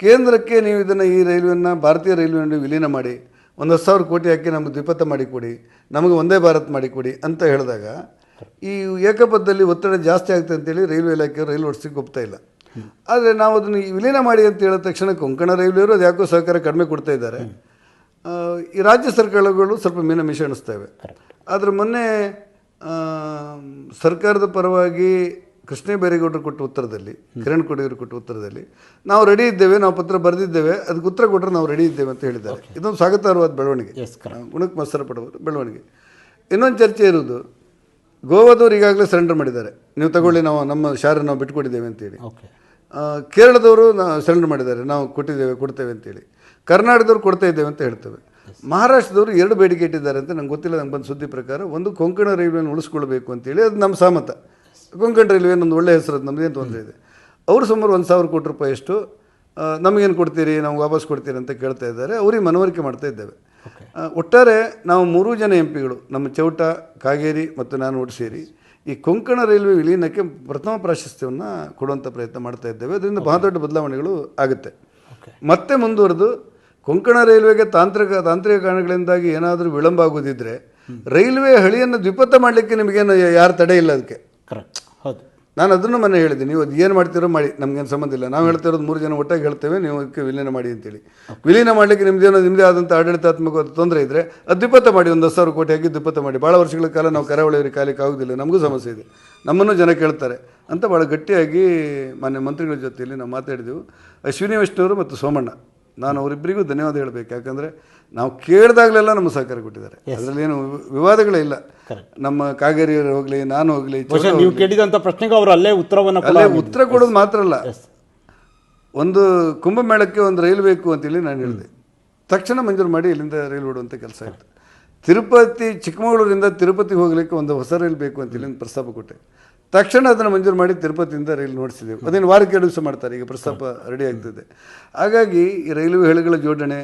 ಕೇಂದ್ರಕ್ಕೆ ನೀವು ಇದನ್ನು ಈ ರೈಲ್ವೆಯನ್ನು ಭಾರತೀಯ ರೈಲ್ವೆಯನ್ನು ವಿಲೀನ ಮಾಡಿ 10,000 ಕೋಟಿ ಹಾಕಿ ನಮಗೆ ದ್ವಿಪಥ ಮಾಡಿಕೊಡಿ, ನಮಗೆ ಒಂದೇ ಭಾರತ್ ಮಾಡಿಕೊಡಿ ಅಂತ ಹೇಳಿದಾಗ ಈ ಏಕಪಥದಲ್ಲಿ ಒತ್ತಡ ಜಾಸ್ತಿ ಆಗ್ತದೆ ಅಂತೇಳಿ ರೈಲ್ವೆ ಇಲಾಖೆಯವರು ರೈಲು ಓಡಿಸ್ಲಿಕ್ಕೆ ಒಪ್ತಾ ಇಲ್ಲ. ಆದರೆ ನಾವು ಅದನ್ನು ವಿಲೀನ ಮಾಡಿ ಅಂತ ಹೇಳಿದ ತಕ್ಷಣ ಕೊಂಕಣ ರೈಲ್ವೆಯವರು ಅದು ಯಾಕೋ ಸಹಕಾರ ಕಡಿಮೆ ಕೊಡ್ತಾ ಇದ್ದಾರೆ. ಈ ರಾಜ್ಯ ಸರ್ಕಾರಗಳು ಸ್ವಲ್ಪ ಮಿಷ ಅನಿಸ್ತವೆ. ಆದರೆ ಮೊನ್ನೆ ಸರ್ಕಾರದ ಪರವಾಗಿ ಕೃಷ್ಣ ಬೈರೇಗೌಡರು ಕೊಟ್ಟ ಉತ್ತರದಲ್ಲಿ, ಕಿರಣ್ ಕೊಡಗಿರು ಕೊಟ್ಟ ಉತ್ತರದಲ್ಲಿ ನಾವು ರೆಡಿ ಇದ್ದೇವೆ, ನಾವು ಪತ್ರ ಬರೆದಿದ್ದೇವೆ, ಅದಕ್ಕೆ ಉತ್ತರ ಕೊಟ್ಟರೆ ನಾವು ರೆಡಿ ಇದ್ದೇವೆ ಅಂತ ಹೇಳಿದ್ದಾರೆ. ಇದೊಂದು ಸ್ವಾಗತಾರ್ಹವಾದ ಬೆಳವಣಿಗೆ, ಗುಣಕ್ಕೆ ಮತ್ಸರ ಪಡುವ ಬೆಳವಣಿಗೆ. ಇನ್ನೊಂದು ಚರ್ಚೆ ಇರುವುದು, ಗೋವಾದವ್ರು ಈಗಾಗಲೇ ಸರೆಂಡರ್ ಮಾಡಿದ್ದಾರೆ, ನೀವು ತಗೊಳ್ಳಿ, ನಾವು ನಮ್ಮ ಶಾರೆ ನಾವು ಬಿಟ್ಕೊಟ್ಟಿದ್ದೇವೆ ಅಂತೇಳಿ. ಕೇರಳದವರು ಸರೆಂಡರ್ ಮಾಡಿದ್ದಾರೆ, ನಾವು ಕೊಡ್ತೇವೆ ಅಂತೇಳಿ. ಕರ್ನಾಟಕದವ್ರು ಕೊಡ್ತಾ ಇದ್ದೇವೆ ಅಂತ ಹೇಳ್ತೇವೆ. ಮಹಾರಾಷ್ಟ್ರದವರು 2 ಬೇಡಿಕೆ ಇಟ್ಟಿದ್ದಾರೆ ಅಂತ ನಂಗೆ ಗೊತ್ತಿಲ್ಲ, ನಂಗೆ ಬಂದ ಸುದ್ದಿ ಪ್ರಕಾರ. ಒಂದು, ಕೊಂಕಣ ರೈಲ್ವೆಯನ್ನು ಉಳಿಸ್ಕೊಳ್ಬೇಕು ಅಂತೇಳಿ, ಅದು ನಮ್ಮ ಸಹಮತ. ಕೊಂಕಣ ರೈಲ್ವೆ ಒಂದು ಒಳ್ಳೆಯ ಹೆಸರು, ಅದು ನಮ್ಮದೇನು ತೊಂದರೆ ಇದೆ. ಅವರು ಸುಮಾರು 1,000 ಕೋಟಿ ರೂಪಾಯಿಯಷ್ಟು ನಮಗೇನು ಕೊಡ್ತೀರಿ, ನಾವು ವಾಪಸ್ ಕೊಡ್ತೀರಿ ಅಂತ ಕೇಳ್ತಾ ಇದ್ದಾರೆ. ಅವ್ರಿಗೆ ಮನವರಿಕೆ ಮಾಡ್ತಾ ಇದ್ದೇವೆ. ಒಟ್ಟಾರೆ ನಾವು 3 ಜನ MP ಗಳು, ನಮ್ಮ ಚೌಟ, ಕಾಗೇರಿ ಮತ್ತು ನಾನು ಒಟ್ಟು ಸೇರಿ ಈ ಕೊಂಕಣ ರೈಲ್ವೆ ವಿಲೀನಕ್ಕೆ ಪ್ರಥಮ ಪ್ರಾಶಸ್ತ್ಯವನ್ನು ಕೊಡುವಂಥ ಪ್ರಯತ್ನ ಮಾಡ್ತಾ ಇದ್ದೇವೆ. ಅದರಿಂದ ಬಹಳ ದೊಡ್ಡ ಬದಲಾವಣೆಗಳು ಆಗುತ್ತೆ. ಮತ್ತೆ ಮುಂದುವರೆದು ಕೊಂಕಣ ರೈಲ್ವೆಗೆ ತಾಂತ್ರಿಕ ಕಾರಣಗಳಿಂದಾಗಿ ಏನಾದರೂ ವಿಳಂಬ ಆಗೋದಿದ್ದರೆ ರೈಲ್ವೆ ಹಳಿಯನ್ನು ದ್ವಿಪಥ ಮಾಡಲಿಕ್ಕೆ ನಿಮಗೇನು ಯಾರು ತಡೆ ಇಲ್ಲ. ಅದಕ್ಕೆ ನಾನು ಅದನ್ನು ಮೊನ್ನೆ ಹೇಳಿದ್ದೀನಿ, ನೀವು ಅದು ಏನು ಮಾಡ್ತೀರೋ ಮಾಡಿ, ನಮಗೇನು ಸಂಬಂಧ ಇಲ್ಲ. ನಾವು ಹೇಳ್ತಾ ಇರೋದು 3 ಜನ ಒಟ್ಟಾಗಿ ಹೇಳ್ತೇವೆ, ನೀವು ಅದಕ್ಕೆ ವಿಲೀನ ಮಾಡಿ ಅಂತೇಳಿ. ವಿಲೀನ ಮಾಡಲಿಕ್ಕೆ ನಿಮ್ಮದೇ ಆದಂಥ ಆಡಳಿತಾತ್ಮಕ ತೊಂದರೆ ಇದ್ದರೆ ಅದು ದ್ವಿಪಥ ಮಾಡಿ, ಒಂದು 10,000 ಕೋಟಿ ಹಾಕಿ ದ್ವಿಪಥ ಮಾಡಿ. ಭಾಳ ವರ್ಷಗಳ ಕಾಲ ನಾವು ಕರಾವಳಿಯವರಿಗೆ ಕಾಲಿಕ್ಕೆ ಆಗೋದಿಲ್ಲ, ನಮಗೂ ಸಮಸ್ಯೆ ಇದೆ, ನಮ್ಮನ್ನು ಜನ ಕೇಳ್ತಾರೆ ಅಂತ ಭಾಳ ಗಟ್ಟಿಯಾಗಿ ಮಾನ್ಯ ಮಂತ್ರಿಗಳ ಜೊತೆಯಲ್ಲಿ ನಾವು ಮಾತಾಡಿದೆವು. ಅಶ್ವಿನಿ ವೈಷ್ಣವರು ಮತ್ತು ಸೋಮಣ್ಣ, ನಾನು ಅವರಿಬ್ಬರಿಗೂ ಧನ್ಯವಾದ ಹೇಳಬೇಕು. ಯಾಕಂದರೆ ನಾವು ಕೇಳಿದಾಗಲೆಲ್ಲ ನಮಗೆ ಸಹಕಾರ ಕೊಟ್ಟಿದ್ದಾರೆ, ಅದರಲ್ಲಿ ಏನು ವಿವಾದಗಳೇ ಇಲ್ಲ. ನಮ್ಮ ಕಾಗೇರಿಯವರು ಹೋಗಲಿ, ನಾನು ಹೋಗಲಿ, ನೀವು ಕೇಳಿದಂಥ ಪ್ರಶ್ನೆಗೆ ಅವರು ಅಲ್ಲೇ ಉತ್ತರ ಕೊಡೋದು ಮಾತ್ರ ಅಲ್ಲ, ಒಂದು ಕುಂಭಮೇಳಕ್ಕೆ ಒಂದು ರೈಲು ಬೇಕು ಅಂತೇಳಿ ನಾನು ಹೇಳಿದೆ, ತಕ್ಷಣ ಮಂಜೂರು ಮಾಡಿ ಇಲ್ಲಿಂದ ರೈಲು ಓಡುವಂಥ ಕೆಲಸ ಆಯಿತು. ತಿರುಪತಿ, ಚಿಕ್ಕಮಗಳೂರಿಂದ ತಿರುಪತಿಗೆ ಹೋಗಲಿಕ್ಕೆ ಒಂದು ಹೊಸ ರೈಲು ಬೇಕು ಅಂತೇಳಿ ಒಂದು ಪ್ರಸ್ತಾಪ ಕೊಟ್ಟೆ, ತಕ್ಷಣ ಅದನ್ನು ಮಂಜೂರು ಮಾಡಿ ತಿರುಪತಿಯಿಂದ ರೈಲು ನೋಡಿಸಿದೆವು. ಅದೇನು ವಾರಕ್ಕೆ 2 ದಿವಸ ಮಾಡ್ತಾರೆ, ಈಗ ಪ್ರಸ್ತಾಪ ರೆಡಿ ಆಗ್ತದೆ. ಹಾಗಾಗಿ ಈ ರೈಲ್ವೆ ಹಳಿಗಳ ಜೋಡಣೆ,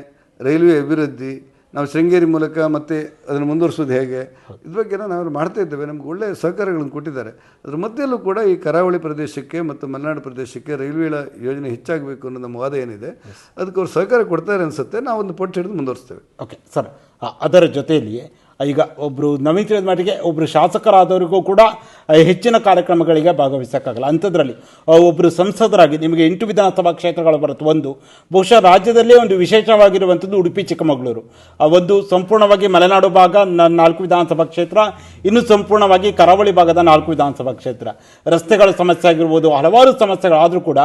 ರೈಲ್ವೆ ಅಭಿವೃದ್ಧಿ, ನಾವು ಶೃಂಗೇರಿ ಮೂಲಕ ಮತ್ತೆ ಅದನ್ನು ಮುಂದುವರಿಸೋದು ಹೇಗೆ, ಇದ್ರ ಬಗ್ಗೆ ನಾವು ಮಾಡ್ತಾ ಇದ್ದೇವೆ. ನಮ್ಗೆ ಒಳ್ಳೆಯ ಸಹಕಾರಗಳನ್ನು ಕೊಟ್ಟಿದ್ದಾರೆ. ಅದ್ರ ಮಧ್ಯೆಯಲ್ಲೂ ಕೂಡ ಈ ಕರಾವಳಿ ಪ್ರದೇಶಕ್ಕೆ ಮತ್ತು ಮಲೆನಾಡು ಪ್ರದೇಶಕ್ಕೆ ರೈಲ್ವೆಗಳ ಯೋಜನೆ ಹೆಚ್ಚಾಗಬೇಕು ಅನ್ನೋ ನಮ್ಮ ವಾದ ಏನಿದೆ, ಅದಕ್ಕೆ ಅವ್ರು ಸಹಕಾರ ಕೊಡ್ತಾರೆ ಅನಿಸುತ್ತೆ. ನಾವು ಒಂದು ಪಟ್ಟು ಹಿಡಿದು ಮುಂದುವರಿಸ್ತೇವೆ. ಓಕೆ ಸರ್, ಅದರ ಜೊತೆಯಲ್ಲಿ ಈಗ ಒಬ್ಬರು ನವೀನ್ ತಿಳಿದ ಮಟ್ಟಿಗೆ ಒಬ್ಬರು ಶಾಸಕರಾದವರಿಗೂ ಕೂಡ ಹೆಚ್ಚಿನ ಕಾರ್ಯಕ್ರಮಗಳಿಗೆ ಭಾಗವಹಿಸೋಕ್ಕಾಗಲ್ಲ. ಅಂಥದ್ರಲ್ಲಿ ಒಬ್ಬರು ಸಂಸದರಾಗಿ ನಿಮಗೆ 8 ವಿಧಾನಸಭಾ ಕ್ಷೇತ್ರಗಳು ಬರುತ್ತೆ. ಒಂದು ಬಹುಶಃ ರಾಜ್ಯದಲ್ಲೇ ಒಂದು ವಿಶೇಷವಾಗಿರುವಂಥದ್ದು ಉಡುಪಿ ಚಿಕ್ಕಮಗಳೂರು. ಒಂದು ಸಂಪೂರ್ಣವಾಗಿ ಮಲೆನಾಡು ಭಾಗ 4 ವಿಧಾನಸಭಾ ಕ್ಷೇತ್ರ, ಇನ್ನು ಸಂಪೂರ್ಣವಾಗಿ ಕರಾವಳಿ ಭಾಗದ 4 ವಿಧಾನಸಭಾ ಕ್ಷೇತ್ರ. ರಸ್ತೆಗಳ ಸಮಸ್ಯೆ ಆಗಿರ್ಬೋದು, ಹಲವಾರು ಸಮಸ್ಯೆಗಳಾದರೂ ಕೂಡ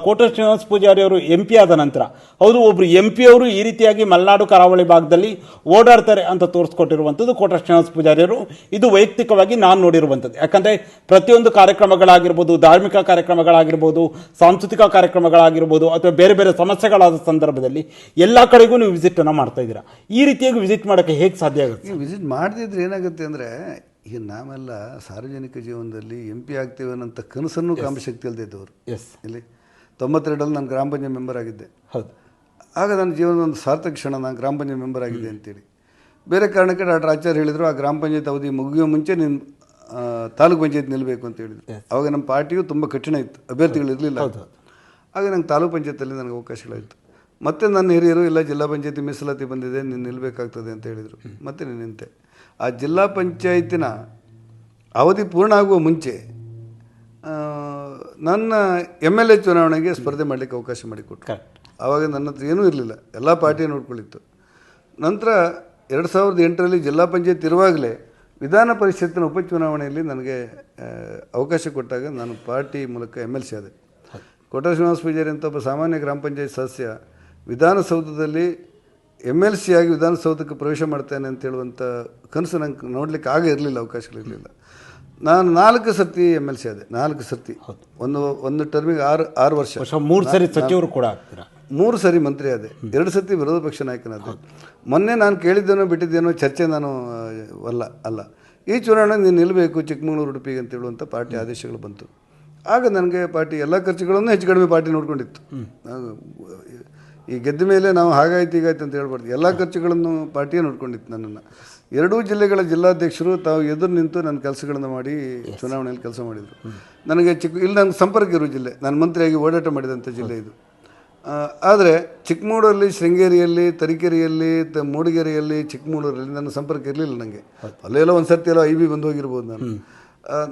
ಕೋಟ ಶ್ರೀನಿವಾಸ ಪೂಜಾರಿ ಅವರು MP ಆದ ನಂತರ ಅವರು ಒಬ್ಬರು MP ಅವರು ಈ ರೀತಿಯಾಗಿ ಮಲೆನಾಡು ಕರಾವಳಿ ಭಾಗದಲ್ಲಿ ಓಡಾಡ್ತಾರೆ ಅಂತ ತೋರಿಸ್ಕೊಟ್ಟಿರುವಂಥದ್ದು ಕೋಟ ಶ್ರೀನಿವಾಸ ಪೂಜಾರಿಯವರು. ಇದು ವೈಯಕ್ತಿಕವಾಗಿ ನಾನು ನೋಡಿರುವಂಥದ್ದು. ಯಾಕಂದರೆ ಪ್ರತಿಯೊಂದು ಕಾರ್ಯಕ್ರಮಗಳಾಗಿರ್ಬೋದು, ಧಾರ್ಮಿಕ ಕಾರ್ಯಕ್ರಮಗಳಾಗಿರ್ಬೋದು, ಸಾಂಸ್ಕೃತಿಕ ಕಾರ್ಯಕ್ರಮಗಳಾಗಿರ್ಬೋದು, ಅಥವಾ ಬೇರೆ ಬೇರೆ ಸಮಸ್ಯೆಗಳಾದ ಸಂದರ್ಭದಲ್ಲಿ ಎಲ್ಲ ಕಡೆಗೂ ನೀವು ವಿಸಿಟನ್ನು ಮಾಡ್ತಾ ಇದ್ದೀರಾ. ಈ ರೀತಿಯಾಗಿ ವಿಸಿಟ್ ಮಾಡೋಕ್ಕೆ ಹೇಗೆ ಸಾಧ್ಯ ಆಗುತ್ತೆ? ವಿಸಿಟ್ ಮಾಡದಿದ್ರೆ ಏನಾಗುತ್ತೆ ಅಂದರೆ, ಈಗ ನಾವೆಲ್ಲ ಸಾರ್ವಜನಿಕ ಜೀವನದಲ್ಲಿ MP ಆಗ್ತೇವೆ ಅನ್ನೋಂಥ ಕನಸನ್ನು ಕಾಮಶಕ್ತಿ ಅಲ್ಲದೆ ಇದ್ದವರು. ಇಲ್ಲಿ 92ರಲ್ಲಿ ನಾನು ಗ್ರಾಮ ಪಂಚಾಯತ್ ಮೆಂಬರ್ ಆಗಿದ್ದೆ. ಹೌದು, ಆಗ ನನ್ನ ಜೀವನದ ಒಂದು ಸಾರ್ಥಕ ಕ್ಷಣ, ನಾನು ಗ್ರಾಮ ಪಂಚಾಯತ್ ಮೆಂಬರ್ ಆಗಿದ್ದೆ ಅಂತೇಳಿ. ಬೇರೆ ಕಾರಣಕ್ಕೆ ಡಾಕ್ಟರ್ ಆಚಾರ್ಯ ಹೇಳಿದರು, ಆ ಗ್ರಾಮ ಪಂಚಾಯತ್ ಅವಧಿ ಮುಗಿಯೋ ಮುಂಚೆ ನೀನು ತಾಲೂಕು ಪಂಚಾಯತ್ ನಿಲ್ಲಬೇಕು ಅಂತ ಹೇಳಿದರು. ಆವಾಗ ನಮ್ಮ ಪಾರ್ಟಿಯು ತುಂಬ ಕಠಿಣ ಇತ್ತು, ಅಭ್ಯರ್ಥಿಗಳಿರಲಿಲ್ಲ. ಆಗ ನಂಗೆ ತಾಲೂಕು ಪಂಚಾಯತಲ್ಲಿ ನನಗೆ ಅವಕಾಶಗಳಾಯಿತು. ಮತ್ತೆ ನನ್ನ ಹಿರಿಯರು ಇಲ್ಲ, ಜಿಲ್ಲಾ ಪಂಚಾಯತಿ ಮೀಸಲಾತಿ ಬಂದಿದೆ, ನೀನು ನಿಲ್ಲಬೇಕಾಗ್ತದೆ ಅಂತ ಹೇಳಿದರು. ಮತ್ತೆ ನೀನು ನಿಂತೆ. ಆ ಜಿಲ್ಲಾ ಪಂಚಾಯತಿನ ಅವಧಿ ಪೂರ್ಣ ಆಗುವ ಮುಂಚೆ ನನ್ನ MLA ಚುನಾವಣೆಗೆ ಸ್ಪರ್ಧೆ ಮಾಡಲಿಕ್ಕೆ ಅವಕಾಶ ಮಾಡಿಕೊಟ್ರು. ಆವಾಗ ನನ್ನ ಹತ್ರ ಏನೂ ಇರಲಿಲ್ಲ, ಎಲ್ಲ ಪಾರ್ಟಿ ನೋಡ್ಕೊಳ್ಳಿತ್ತು. ನಂತರ 2008ರಲ್ಲಿ ಜಿಲ್ಲಾ ಪಂಚಾಯತ್ ಇರುವಾಗಲೇ ವಿಧಾನ ಪರಿಷತ್ತಿನ ಉಪಚುನಾವಣೆಯಲ್ಲಿ ನನಗೆ ಅವಕಾಶ ಕೊಟ್ಟಾಗ ನಾನು ಪಾರ್ಟಿ ಮೂಲಕ MLC ಆದೆ. ಕೋಟ ಶ್ರೀನಿವಾಸ ಪೂಜಾರಿ ಅಂತ ಒಬ್ಬ ಸಾಮಾನ್ಯ ಗ್ರಾಮ ಪಂಚಾಯತ್ ಸದಸ್ಯ ವಿಧಾನಸೌಧದಲ್ಲಿ MLC ಆಗಿ ವಿಧಾನಸೌಧಕ್ಕೆ ಪ್ರವೇಶ ಮಾಡ್ತೇನೆ ಅಂತ ಹೇಳುವಂಥ ಕನಸು ನಂಗೆ ನೋಡಲಿಕ್ಕೆ ಆಗ ಇರಲಿಲ್ಲ, ಅವಕಾಶಗಳಿರಲಿಲ್ಲ. ನಾನು 4 ಸರ್ತಿ MLC ಆದೆ, 4 ಸರ್ತಿ. ಒಂದು ಟರ್ಮಿಗೆ 6 ವರ್ಷ. 3 ಸರಿ ಸಚಿವರು ಕೂಡ ಆಗ್ತೀರಾ? 3 ಸರಿ ಮಂತ್ರಿ ಆದೆ, 2 ಸರ್ತಿ ವಿರೋಧ ಪಕ್ಷ ನಾಯಕನಾದೆ. ಮೊನ್ನೆ ನಾನು ಕೇಳಿದ್ದೇನೋ ಬಿಟ್ಟಿದ್ದೇನೋ ಚರ್ಚೆ ನಾನು ಅಲ್ಲ, ಈ ಚುನಾವಣೆ ನೀನು ನಿಲ್ಲಬೇಕು ಚಿಕ್ಕಮಗಳೂರು ಉಡುಪಿಗೆ ಅಂತ ಹೇಳುವಂಥ ಪಾರ್ಟಿ ಆದೇಶಗಳು ಬಂತು. ಆಗ ನನಗೆ ಪಾರ್ಟಿ ಎಲ್ಲ ಖರ್ಚುಗಳನ್ನು ಹೆಚ್ಚು ಕಡಿಮೆ ಪಾರ್ಟಿ ನೋಡ್ಕೊಂಡಿತ್ತು. ಈ ಗೆದ್ದ ಮೇಲೆ ನಾವು ಹಾಗಾಯ್ತು ಹೀಗಾಯ್ತು ಅಂತ ಹೇಳ್ಬಾರ್ದು, ಎಲ್ಲ ಖರ್ಚುಗಳನ್ನು ಪಾರ್ಟಿಯೇ ನೋಡ್ಕೊಂಡಿತ್ತು. ನನ್ನನ್ನು 2 ಜಿಲ್ಲೆಗಳ ಜಿಲ್ಲಾಧ್ಯಕ್ಷರು ತಾವು ಎದುರು ನಿಂತು ನನ್ನ ಕೆಲಸಗಳನ್ನು ಮಾಡಿ ಚುನಾವಣೆಯಲ್ಲಿ ಕೆಲಸ ಮಾಡಿದರು. ನನಗೆ ಇಲ್ಲಿ ನನ್ನ ಸಂಪರ್ಕ ಇರೋ ಜಿಲ್ಲೆ, ನಾನು ಮಂತ್ರಿಯಾಗಿ ಓಡಾಟ ಮಾಡಿದಂಥ ಜಿಲ್ಲೆ ಇದು. ಆದರೆ ಚಿಕ್ಕಮಗಳೂರಲ್ಲಿ, ಶೃಂಗೇರಿಯಲ್ಲಿ, ತರೀಕೆರೆಯಲ್ಲಿ, ಮೂಡಿಗೆರೆಯಲ್ಲಿ, ಚಿಕ್ಕಮಗಳೂರಲ್ಲಿ ನನ್ನ ಸಂಪರ್ಕ ಇರಲಿಲ್ಲ. ನನಗೆ ಅಲ್ಲೆಲ್ಲ ಒಂದು ಸರ್ತಿ ಎಲ್ಲ IB ಬಂದು ಹೋಗಿರ್ಬೋದು.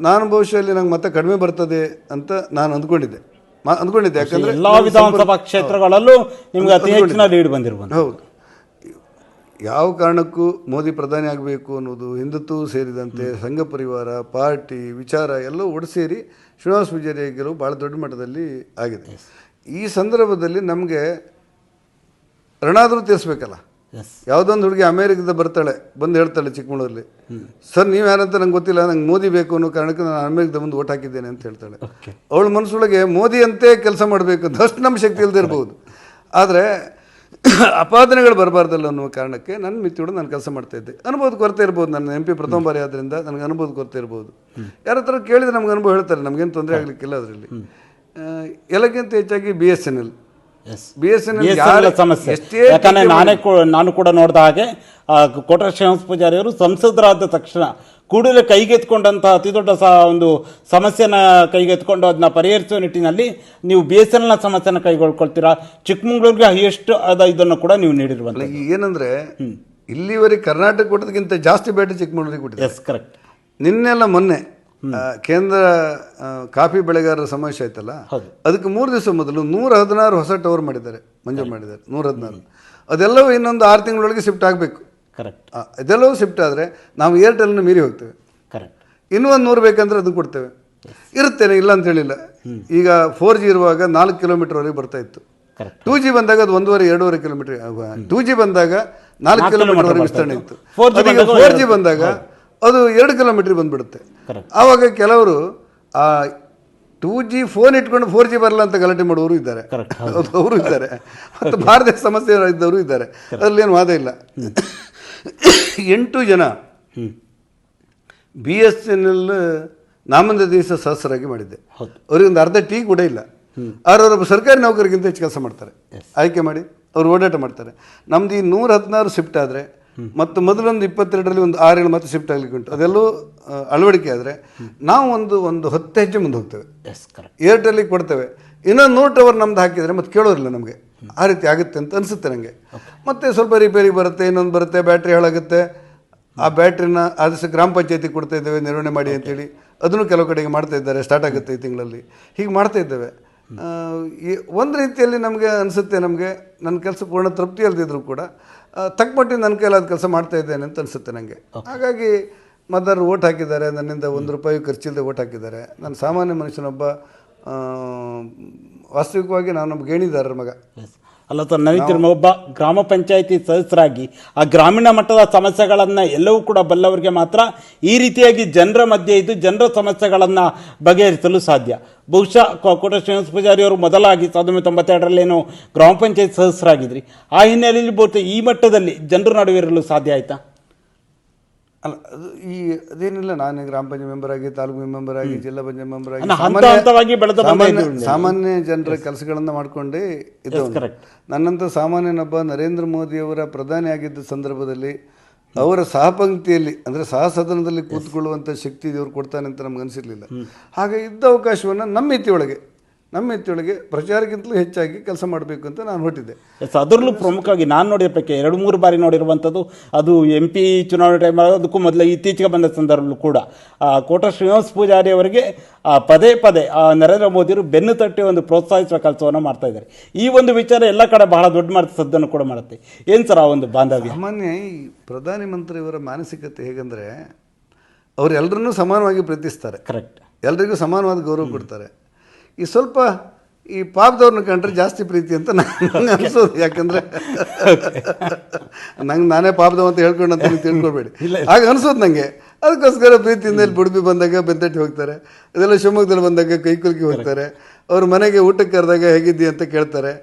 ನಾನು ಬಹುಶಃ ಅಲ್ಲಿ ನಂಗೆ ಮತ್ತೆ ಕಡಿಮೆ ಬರ್ತದೆ ಅಂತ ನಾನು ಅಂದ್ಕೊಂಡಿದ್ದೆ. ಯಾಕಂದರೆ ಎಲ್ಲ ವಿಧಾನಸಭಾ ಕ್ಷೇತ್ರಗಳಲ್ಲೂ ನಿಮ್ಗೆ ಅತಿ ಹೆಚ್ಚಿನ ಲೀಡ್ ಬಂದಿರ್ಬೋದು. ಹೌದು, ಯಾವ ಕಾರಣಕ್ಕೂ ಮೋದಿ ಪ್ರಧಾನಿ ಆಗಬೇಕು ಅನ್ನೋದು ಹಿಂದುತ್ವವು ಸೇರಿದಂತೆ ಸಂಘ ಪರಿವಾರ, ಪಾರ್ಟಿ ವಿಚಾರ ಎಲ್ಲ ಒಡಸೇರಿ ಶ್ರೀನಿವಾಸ ಪೂಜಾರಿ ಆಗಿರೋ ಭಾಳ ದೊಡ್ಡ ಮಟ್ಟದಲ್ಲಿ ಆಗಿದೆ. ಈ ಸಂದರ್ಭದಲ್ಲಿ ನಮಗೆ ಋಣಾದರೂ ತೀರಿಸ್ಬೇಕಲ್ಲ. ಯಾವುದೊಂದು ಹುಡುಗಿ ಅಮೇರಿಕದ ಬರ್ತಾಳೆ, ಬಂದು ಹೇಳ್ತಾಳೆ ಚಿಕ್ಕಮಗಳೂರಲ್ಲಿ, ಸರ್ ನೀವು ಯಾರಂತ ನಂಗೆ ಗೊತ್ತಿಲ್ಲ, ನಂಗೆ ಮೋದಿ ಬೇಕು ಅನ್ನೋ ಕಾರಣಕ್ಕೆ ನಾನು ಅಮೇರಿಕದ ಮುಂದೆ ಓಟ್ ಹಾಕಿದ್ದೇನೆ ಅಂತ ಹೇಳ್ತಾಳೆ. ಅವಳ ಮನಸ್ಸೊಳಗೆ ಮೋದಿ ಅಂತೆ ಕೆಲಸ ಮಾಡಬೇಕು ಅಂತ ಅಷ್ಟು ನಮ್ಮ ಶಕ್ತಿ ಇಲ್ಲದೆ ಇರ್ಬೋದು. ಆದರೆ ಅಪಾದನೆಗಳು ಬರಬಾರ್ದಲ್ಲ ಅನ್ನೋ ಕಾರಣಕ್ಕೆ ನನ್ನ ಮಿತಿಯೊಳಗೆ ನಾನು ಕೆಲಸ ಮಾಡ್ತಾಯಿದ್ದೆ. ಅನುಭವದ ಕೊರತೆ ಇರ್ಬೋದು, ನನ್ನ MP ಪ್ರಥಮ ಬಾರಿ ಆದ್ದರಿಂದ ನನಗೆ ಅನುಭವದ ಕೊರತೆ ಇರ್ಬೋದು. ಯಾರ ಹತ್ರ ಕೇಳಿದ್ರೆ ನಮ್ಗೆ ಅನುಭವ ಹೇಳ್ತಾರೆ, ನಮಗೇನು ತೊಂದರೆ ಆಗಲಿಕ್ಕಿಲ್ಲ ಅದರಲ್ಲಿ. ಎಲ್ಲಕ್ಕಿಂತ ಹೆಚ್ಚಾಗಿ BSNL ಸಮಸ್ಯೆ. ಯಾಕಂದರೆ ನಾನು ಕೂಡ ನೋಡಿದ ಹಾಗೆ ಕೋಟ ಶ್ರೀನಿವಾಸ ಪೂಜಾರಿ ಅವರು ಸಂಸದರಾದ ತಕ್ಷಣ ಕೂಡಲೇ ಕೈಗೆತ್ಕೊಂಡಂತಹ ಅತಿ ದೊಡ್ಡ ಒಂದು ಸಮಸ್ಯೆನ ಕೈಗೆತ್ಕೊಂಡು ಅದನ್ನ ಪರಿಹರಿಸುವ ನಿಟ್ಟಿನಲ್ಲಿ ನೀವು BSNL ಸಮಸ್ಯೆನ ಕೈಗೊಳ್ಕೊಳ್ತೀರಾ. ಚಿಕ್ಕಮಗಳೂರಿಗೆ ಹೈಯೆಸ್ಟ್ ಆದ ಇದನ್ನು ಕೂಡ ನೀವು ನೀಡಿರುವಂಥ. ಏನಂದ್ರೆ ಇಲ್ಲಿವರೆಗೆ ಕರ್ನಾಟಕ ಕೊಟ್ಟದಕ್ಕಿಂತ ಜಾಸ್ತಿ ಭೇಟಿ ಚಿಕ್ಕಮಗಳೂರಿಗೆ ಕೊಟ್ಟಿದೆ. ಕರೆಕ್ಟ್. ನಿನ್ನೆಲ್ಲ ಮೊನ್ನೆ ಕೇಂದ್ರ ಕಾಫಿ ಬೆಳೆಗಾರರ ಸಮಾವೇಶ ಆಯ್ತಲ್ಲ, ಹೌದು. ಅದಕ್ಕೆ 3 ದಿವಸ ಮೊದಲು 116 ಹೊಸ ಟವರ್ ಮಾಡಿದ್ದಾರೆ, ಮಂಜೂರು ಮಾಡಿದ್ದಾರೆ 116. ಅದೆಲ್ಲವೂ ಇನ್ನೊಂದು 6 ತಿಂಗಳೊಳಗೆ ಶಿಫ್ಟ್ ಆಗಬೇಕು. ಕರೆಕ್ಟ್. ಇದೆಲ್ಲವೂ ಶಿಫ್ಟ್ ಆದರೆ ನಾವು ಏರ್ಟೆಲ್ನ ಮೀರಿ ಹೋಗ್ತೇವೆ. ಕರೆಕ್ಟ್. ಇನ್ನೂ ಒಂದು 100 ಬೇಕಂದ್ರೆ ಅದನ್ನು ಕೊಡ್ತೇವೆ, ಇರುತ್ತೇನೆ, ಇಲ್ಲ ಅಂತ ಹೇಳಿಲ್ಲ. ಈಗ 4G ಇರುವಾಗ 4 ಕಿಲೋಮೀಟರ್ವರೆಗೆ ಬರ್ತಾ ಇತ್ತು. ಕರೆಕ್ಟ್. 2G ಬಂದಾಗ ಅದು 1.5-2.5 ಕಿಲೋಮೀಟರ್, 2G ಬಂದಾಗ 4 ಕಿಲೋಮೀಟರ್ವರೆಗೆ ವಿಸ್ತರಣೆ ಇತ್ತು. 4G ಬಂದಾಗ ಅದು 2 ಕಿಲೋಮೀಟರ್ ಬಂದ್ಬಿಡುತ್ತೆ. ಆವಾಗ ಕೆಲವರು ಆ 2G ಫೋನ್ ಇಟ್ಕೊಂಡು 4G ಬರಲ್ಲ ಅಂತ ಗಲಾಟೆ ಮಾಡುವವರು ಇದ್ದಾರೆ, ಅವರು ಇದ್ದಾರೆ, ಮತ್ತು ಭಾರತದ ಸಮಸ್ಯೆ ಇದ್ದವರು ಇದ್ದಾರೆ. ಅದರಲ್ಲಿ ಏನು ವಾದ ಇಲ್ಲ. 8 ಜನ BSNL ನಾಮನಿರ್ದೇಶಿತ ಸದಸ್ಯರಾಗಿ ಮಾಡಿದ್ದೆ. ಅವ್ರಿಗೆ ಒಂದು ಅರ್ಧ ಟೀ ಕೂಡ ಇಲ್ಲ. ಅವರೊಬ್ಬ ಸರ್ಕಾರಿ ನೌಕರಿಗಿಂತ ಹೆಚ್ಚು ಕೆಲಸ ಮಾಡ್ತಾರೆ, ಆಯ್ಕೆ ಮಾಡಿ ಅವ್ರು ಓಡಾಟ ಮಾಡ್ತಾರೆ. ನಮ್ದು ಈ 116 ಶಿಫ್ಟ್ ಆದರೆ ಮತ್ತು ಮೊದಲೊಂದು 22ರಲ್ಲಿ ಒಂದು 6-7 ಮತ್ತೆ ಶಿಫ್ಟ್ ಆಗಲಿಕ್ಕೆ ಉಂಟು. ಅದೆಲ್ಲೂ ಅಳವಡಿಕೆ ಆದರೆ ನಾವು ಒಂದು 10 ಹೆಜ್ಜೆ ಮುಂದೆ ಹೋಗ್ತೇವೆ. ಏರ್ಟೆಲ್ಲಿಗೆ ಕೊಡ್ತೇವೆ, ಇನ್ನೊಂದು 100 ಟವರ್ ನಮ್ದು ಹಾಕಿದರೆ ಮತ್ತೆ ಕೇಳೋರಿಲ್ಲ ನಮಗೆ. ಆ ರೀತಿ ಆಗುತ್ತೆ ಅಂತ ಅನಿಸುತ್ತೆ ನನಗೆ. ಮತ್ತು ಸ್ವಲ್ಪ ರಿಪೇರಿ ಬರುತ್ತೆ, ಇನ್ನೊಂದು ಬರುತ್ತೆ, ಬ್ಯಾಟ್ರಿ ಹಾಳಾಗುತ್ತೆ. ಆ ಬ್ಯಾಟ್ರಿನ ಆದಷ್ಟು ಗ್ರಾಮ ಪಂಚಾಯತಿಗೆ ಕೊಡ್ತಾ ಇದ್ದೇವೆ, ನಿರ್ವಹಣೆ ಮಾಡಿ ಅಂತೇಳಿ. ಅದನ್ನು ಕೆಲವು ಕಡೆಗೆ ಮಾಡ್ತಾ ಇದ್ದಾರೆ, ಸ್ಟಾರ್ಟ್ ಆಗುತ್ತೆ ಈ ತಿಂಗಳಲ್ಲಿ. ಹೀಗೆ ಮಾಡ್ತಾ ಇದ್ದೇವೆ. ಒಂದು ರೀತಿಯಲ್ಲಿ ನಮಗೆ ಅನಿಸುತ್ತೆ, ನಮಗೆ ನನ್ನ ಕೆಲಸ ಪೂರ್ಣ ತೃಪ್ತಿ ಅಲ್ದಿದ್ರು ಕೂಡ ತಕ್ಕಮಟ್ಟಿಗೆ ನನ್ನ ಕೈಲಾದ ಕೆಲಸ ಮಾಡ್ತಾ ಇದ್ದೇನೆ ಅಂತ ಅನಿಸುತ್ತೆ ನನಗೆ. ಹಾಗಾಗಿ ಮತದಾರರು ಓಟ್ ಹಾಕಿದ್ದಾರೆ, ನನ್ನಿಂದ ₹1 ಖರ್ಚಿಲ್ಲದೆ ಓಟ್ ಹಾಕಿದ್ದಾರೆ. ನಾನು ಸಾಮಾನ್ಯ ಮನುಷ್ಯನೊಬ್ಬ, ವಾಸ್ತವಿಕವಾಗಿ ನಾನೊಬ್ಬ ಗೇಣಿದಾರರ ಮಗ. ಅಲ್ಲ ಸರ್, ನವೀನ್ ಒಬ್ಬ ಗ್ರಾಮ ಪಂಚಾಯಿತಿ ಸದಸ್ಯರಾಗಿ ಆ ಗ್ರಾಮೀಣ ಮಟ್ಟದ ಸಮಸ್ಯೆಗಳನ್ನು ಎಲ್ಲವೂ ಕೂಡ ಬಲ್ಲವರಿಗೆ ಮಾತ್ರ ಈ ರೀತಿಯಾಗಿ ಜನರ ಮಧ್ಯೆ ಇದ್ದು ಜನರ ಸಮಸ್ಯೆಗಳನ್ನು ಬಗೆಹರಿಸಲು ಸಾಧ್ಯ. ಬಹುಶಃ ಕೋಟ ಶ್ರೀನಿವಾಸ ಪೂಜಾರಿ ಅವರು ಮೊದಲಾಗಿ 1992ರಲ್ಲೇನೋ ಗ್ರಾಮ ಪಂಚಾಯತ್ ಸದಸ್ಯರಾಗಿದ್ರಿ. ಆ ಹಿನ್ನೆಲೆಯಲ್ಲಿ ಬಹುತೇಕ ಈ ಮಟ್ಟದಲ್ಲಿ ಜನರ ನಡುವೆ ಇರಲು ಸಾಧ್ಯ ಆಯಿತಾ? ಅಲ್ಲ, ಅದು ಅದೇನಿಲ್ಲ. ನಾನು ಗ್ರಾಮ ಪಂಚಾಯತ್ ಮೆಂಬರ್ ಆಗಿ, ತಾಲೂಕು ಮೆಂಬರ್ ಆಗಿ, ಜಿಲ್ಲಾ ಪಂಚಾಯತ್ ಮೆಂಬರ್ ಆಗಿ ಸಾಮಾನ್ಯ ಜನರ ಕೆಲಸಗಳನ್ನು ಮಾಡಿಕೊಂಡೇ ಇದ್ದವನು. ನನ್ನಂಥ ಸಾಮಾನ್ಯನೊಬ್ಬ ನರೇಂದ್ರ ಮೋದಿಯವರ ಪ್ರಧಾನಿ ಆಗಿದ್ದ ಸಂದರ್ಭದಲ್ಲಿ ಅವರ ಸಹಪಂಕ್ತಿಯಲ್ಲಿ, ಅಂದರೆ ಸಹಸದನದಲ್ಲಿ ಕೂತ್ಕೊಳ್ಳುವಂಥ ಶಕ್ತಿ ದೇವರು ಕೊಡ್ತಾನೆ ಅಂತ ನಮ್ಗೆ ಅನಿಸಿರಲಿಲ್ಲ. ಹಾಗೆ ಇದ್ದ ಅವಕಾಶವನ್ನು ನಮ್ಮ ಎತ್ತಿಯೊಳಗೆ ಪ್ರಚಾರಕ್ಕಿಂತಲೂ ಹೆಚ್ಚಾಗಿ ಕೆಲಸ ಮಾಡಬೇಕು ಅಂತ ನಾನು ಹೊರಟಿದ್ದೆ. ಅದರಲ್ಲೂ ಪ್ರಮುಖವಾಗಿ ನಾನು ನೋಡಿದ ಪೈಕಿ 2-3 ಬಾರಿ ನೋಡಿರುವಂಥದ್ದು ಅದು MP ಚುನಾವಣೆ ಟೈಮ್, ಅದಕ್ಕೂ ಮೊದಲು ಇತ್ತೀಚೆಗೆ ಬಂದ ಸಂದರ್ಭದಲ್ಲೂ ಕೂಡ ಕೋಟ ಶ್ರೀನಿವಾಸ ಪೂಜಾರಿ ಅವರಿಗೆ ಪದೇ ನರೇಂದ್ರ ಮೋದಿಯವರು ಬೆನ್ನು ತಟ್ಟಿ ಒಂದು ಪ್ರೋತ್ಸಾಹಿಸುವ ಕೆಲಸವನ್ನು ಮಾಡ್ತಾ ಇದ್ದಾರೆ. ಈ ಒಂದು ವಿಚಾರ ಎಲ್ಲ ಕಡೆ ಬಹಳ ದೊಡ್ಡ ಸದ್ದನ್ನು ಕೂಡ ಮಾಡುತ್ತೆ. ಏನು ಸರ್ ಆ ಒಂದು ಬಾಂಧವ್ಯ? ಸಾಮಾನ್ಯ ಈ ಪ್ರಧಾನಮಂತ್ರಿಯವರ ಮಾನಸಿಕತೆ ಹೇಗೆಂದರೆ, ಅವರು ಎಲ್ಲರನ್ನೂ ಸಮಾನವಾಗಿ ಪ್ರೀತಿಸ್ತಾರೆ. ಕರೆಕ್ಟ್. ಎಲ್ರಿಗೂ ಸಮಾನವಾದ ಗೌರವ ಕೊಡ್ತಾರೆ. ಈ ಸ್ವಲ್ಪ ಈ ಪಾಪದವ್ರನ್ನ ಕಂಡ್ರೆ ಜಾಸ್ತಿ ಪ್ರೀತಿ ಅಂತ ನಂಗೆ ಅನಿಸೋದು. ಯಾಕಂದರೆ ನಾನೇ ಪಾಪದವ ಅಂತ ಹೇಳ್ಕೊಂಡಂತ ನೀವು ತಿಳ್ಕೊಳ್ಬೇಡಿ, ಹಾಗೆ ಅನಿಸೋದು ನನಗೆ. ಅದಕ್ಕೋಸ್ಕರ ಪ್ರೀತಿಯಿಂದ ಇಲ್ಲಿ ಬುಡ್ಬಿ ಬಂದಾಗ ಬೆಂತಟ್ಟಿ ಹೋಗ್ತಾರೆ, ಅದೆಲ್ಲ ಶಿವಮೊಗ್ಗದಲ್ಲಿ ಬಂದಾಗ ಕೈಕುಲ್ಕಿ ಹೋಗ್ತಾರೆ, ಅವ್ರ ಮನೆಗೆ ಊಟಕ್ಕೆ ಕರೆದಾಗ ಹೇಗಿದ್ದಿ ಅಂತ ಕೇಳ್ತಾರೆ.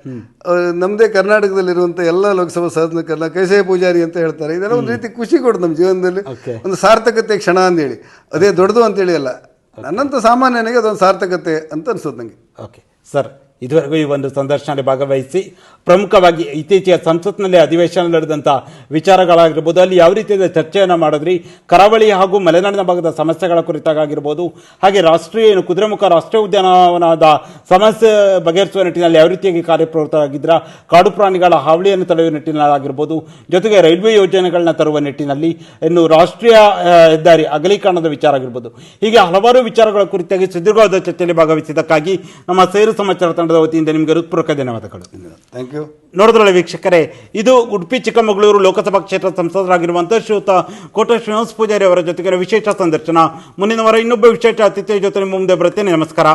ನಮ್ಮದೇ ಕರ್ನಾಟಕದಲ್ಲಿರುವಂಥ ಎಲ್ಲ ಲೋಕಸಭಾ ಸದಸ್ಯರನ್ನ ಕೈಸೇ ಪೂಜಾರಿ ಅಂತ ಹೇಳ್ತಾರೆ. ಇದೆಲ್ಲ ಒಂದು ರೀತಿ ಖುಷಿ ಕೊಡೋದು ನಮ್ಮ ಜೀವನದಲ್ಲಿ, ಒಂದು ಸಾರ್ಥಕತೆ ಕ್ಷಣ ಅಂತೇಳಿ. ಅದೇ ದೊಡ್ಡದು ಅಂತೇಳಿ ಅಲ್ಲ, ನನ್ನಂಥ ಸಾಮಾನ್ಯನಿಗೆ ಅದೊಂದು ಸಾರ್ಥಕತೆ ಅಂತ ಅನಿಸೋದು ನನಗೆ. ಓಕೆ ಸರ್, ಇದುವರೆಗೂ ಈ ಒಂದು ಸಂದರ್ಶನದಲ್ಲಿ ಭಾಗವಹಿಸಿ ಪ್ರಮುಖವಾಗಿ ಇತ್ತೀಚೆಗೆ ಸಂಸತ್ನಲ್ಲಿ ಅಧಿವೇಶನ ನಡೆದಂಥ ವಿಚಾರಗಳಾಗಿರ್ಬೋದು, ಅಲ್ಲಿ ಯಾವ ರೀತಿಯ ಚರ್ಚೆಯನ್ನು ಮಾಡಿದ್ರಿ, ಕರಾವಳಿ ಹಾಗೂ ಮಲೆನಾಡಿನ ಭಾಗದ ಸಮಸ್ಯೆಗಳ ಕುರಿತಾಗಿರ್ಬೋದು, ಹಾಗೆ ಕುದುರೆಮುಖ ರಾಷ್ಟ್ರೀಯ ಉದ್ಯಾನವನದ ಸಮಸ್ಯೆ ಬಗೆಹರಿಸುವ ನಿಟ್ಟಿನಲ್ಲಿ ಯಾವ ರೀತಿಯಾಗಿ ಕಾರ್ಯಪ್ರವೃತ್ತರಾಗಿದ್ದೀರಾ, ಕಾಡು ಪ್ರಾಣಿಗಳ ಹಾವಳಿಯನ್ನು ತಡೆಯುವ ನಿಟ್ಟಿನಲ್ಲಾಗಿರ್ಬೋದು, ಜೊತೆಗೆ ರೈಲ್ವೆ ಯೋಜನೆಗಳನ್ನ ತರುವ ನಿಟ್ಟಿನಲ್ಲಿ, ಇನ್ನು ರಾಷ್ಟ್ರೀಯ ಹೆದ್ದಾರಿ ಅಗಲೀಕರಣದ ವಿಚಾರ ಆಗಿರ್ಬೋದು, ಹೀಗೆ ಹಲವಾರು ವಿಚಾರಗಳ ಕುರಿತಾಗಿ ಸುದೀರ್ಘವಾದ ಚರ್ಚೆಯಲ್ಲಿ ಭಾಗವಹಿಸಿದ್ದಕ್ಕಾಗಿ ನಮ್ಮ ಸೇರು ಸಮಾಚಾರ ತಂಡದ ವತಿಯಿಂದ ನಿಮಗೆ ಹೃತ್ಪೂರ್ವಕ ಧನ್ಯವಾದಗಳು. Thank you. ನೋಡಿದ್ರಲ್ಲ ವೀಕ್ಷಕರೇ, ಇದು ಉಡುಪಿ ಚಿಕ್ಕಮಗಳೂರು ಲೋಕಸಭಾ ಕ್ಷೇತ್ರದ ಸಂಸದರಾಗಿರುವಂತಹ ಶ್ರೀಯುತ ಕೋಟ ಶ್ರೀನಿವಾಸ ಪೂಜಾರಿ ಅವರ ಜೊತೆಗೆ ವಿಶೇಷ ಸಂದರ್ಶನ. ಮುಂದಿನ ವಾರ ಇನ್ನೊಬ್ಬ ವಿಶೇಷ ಅತಿಥಿಯ ಜೊತೆ ನಿಮ್ಮ ಮುಂದೆ ಬರುತ್ತೇನೆ. ನಮಸ್ಕಾರ.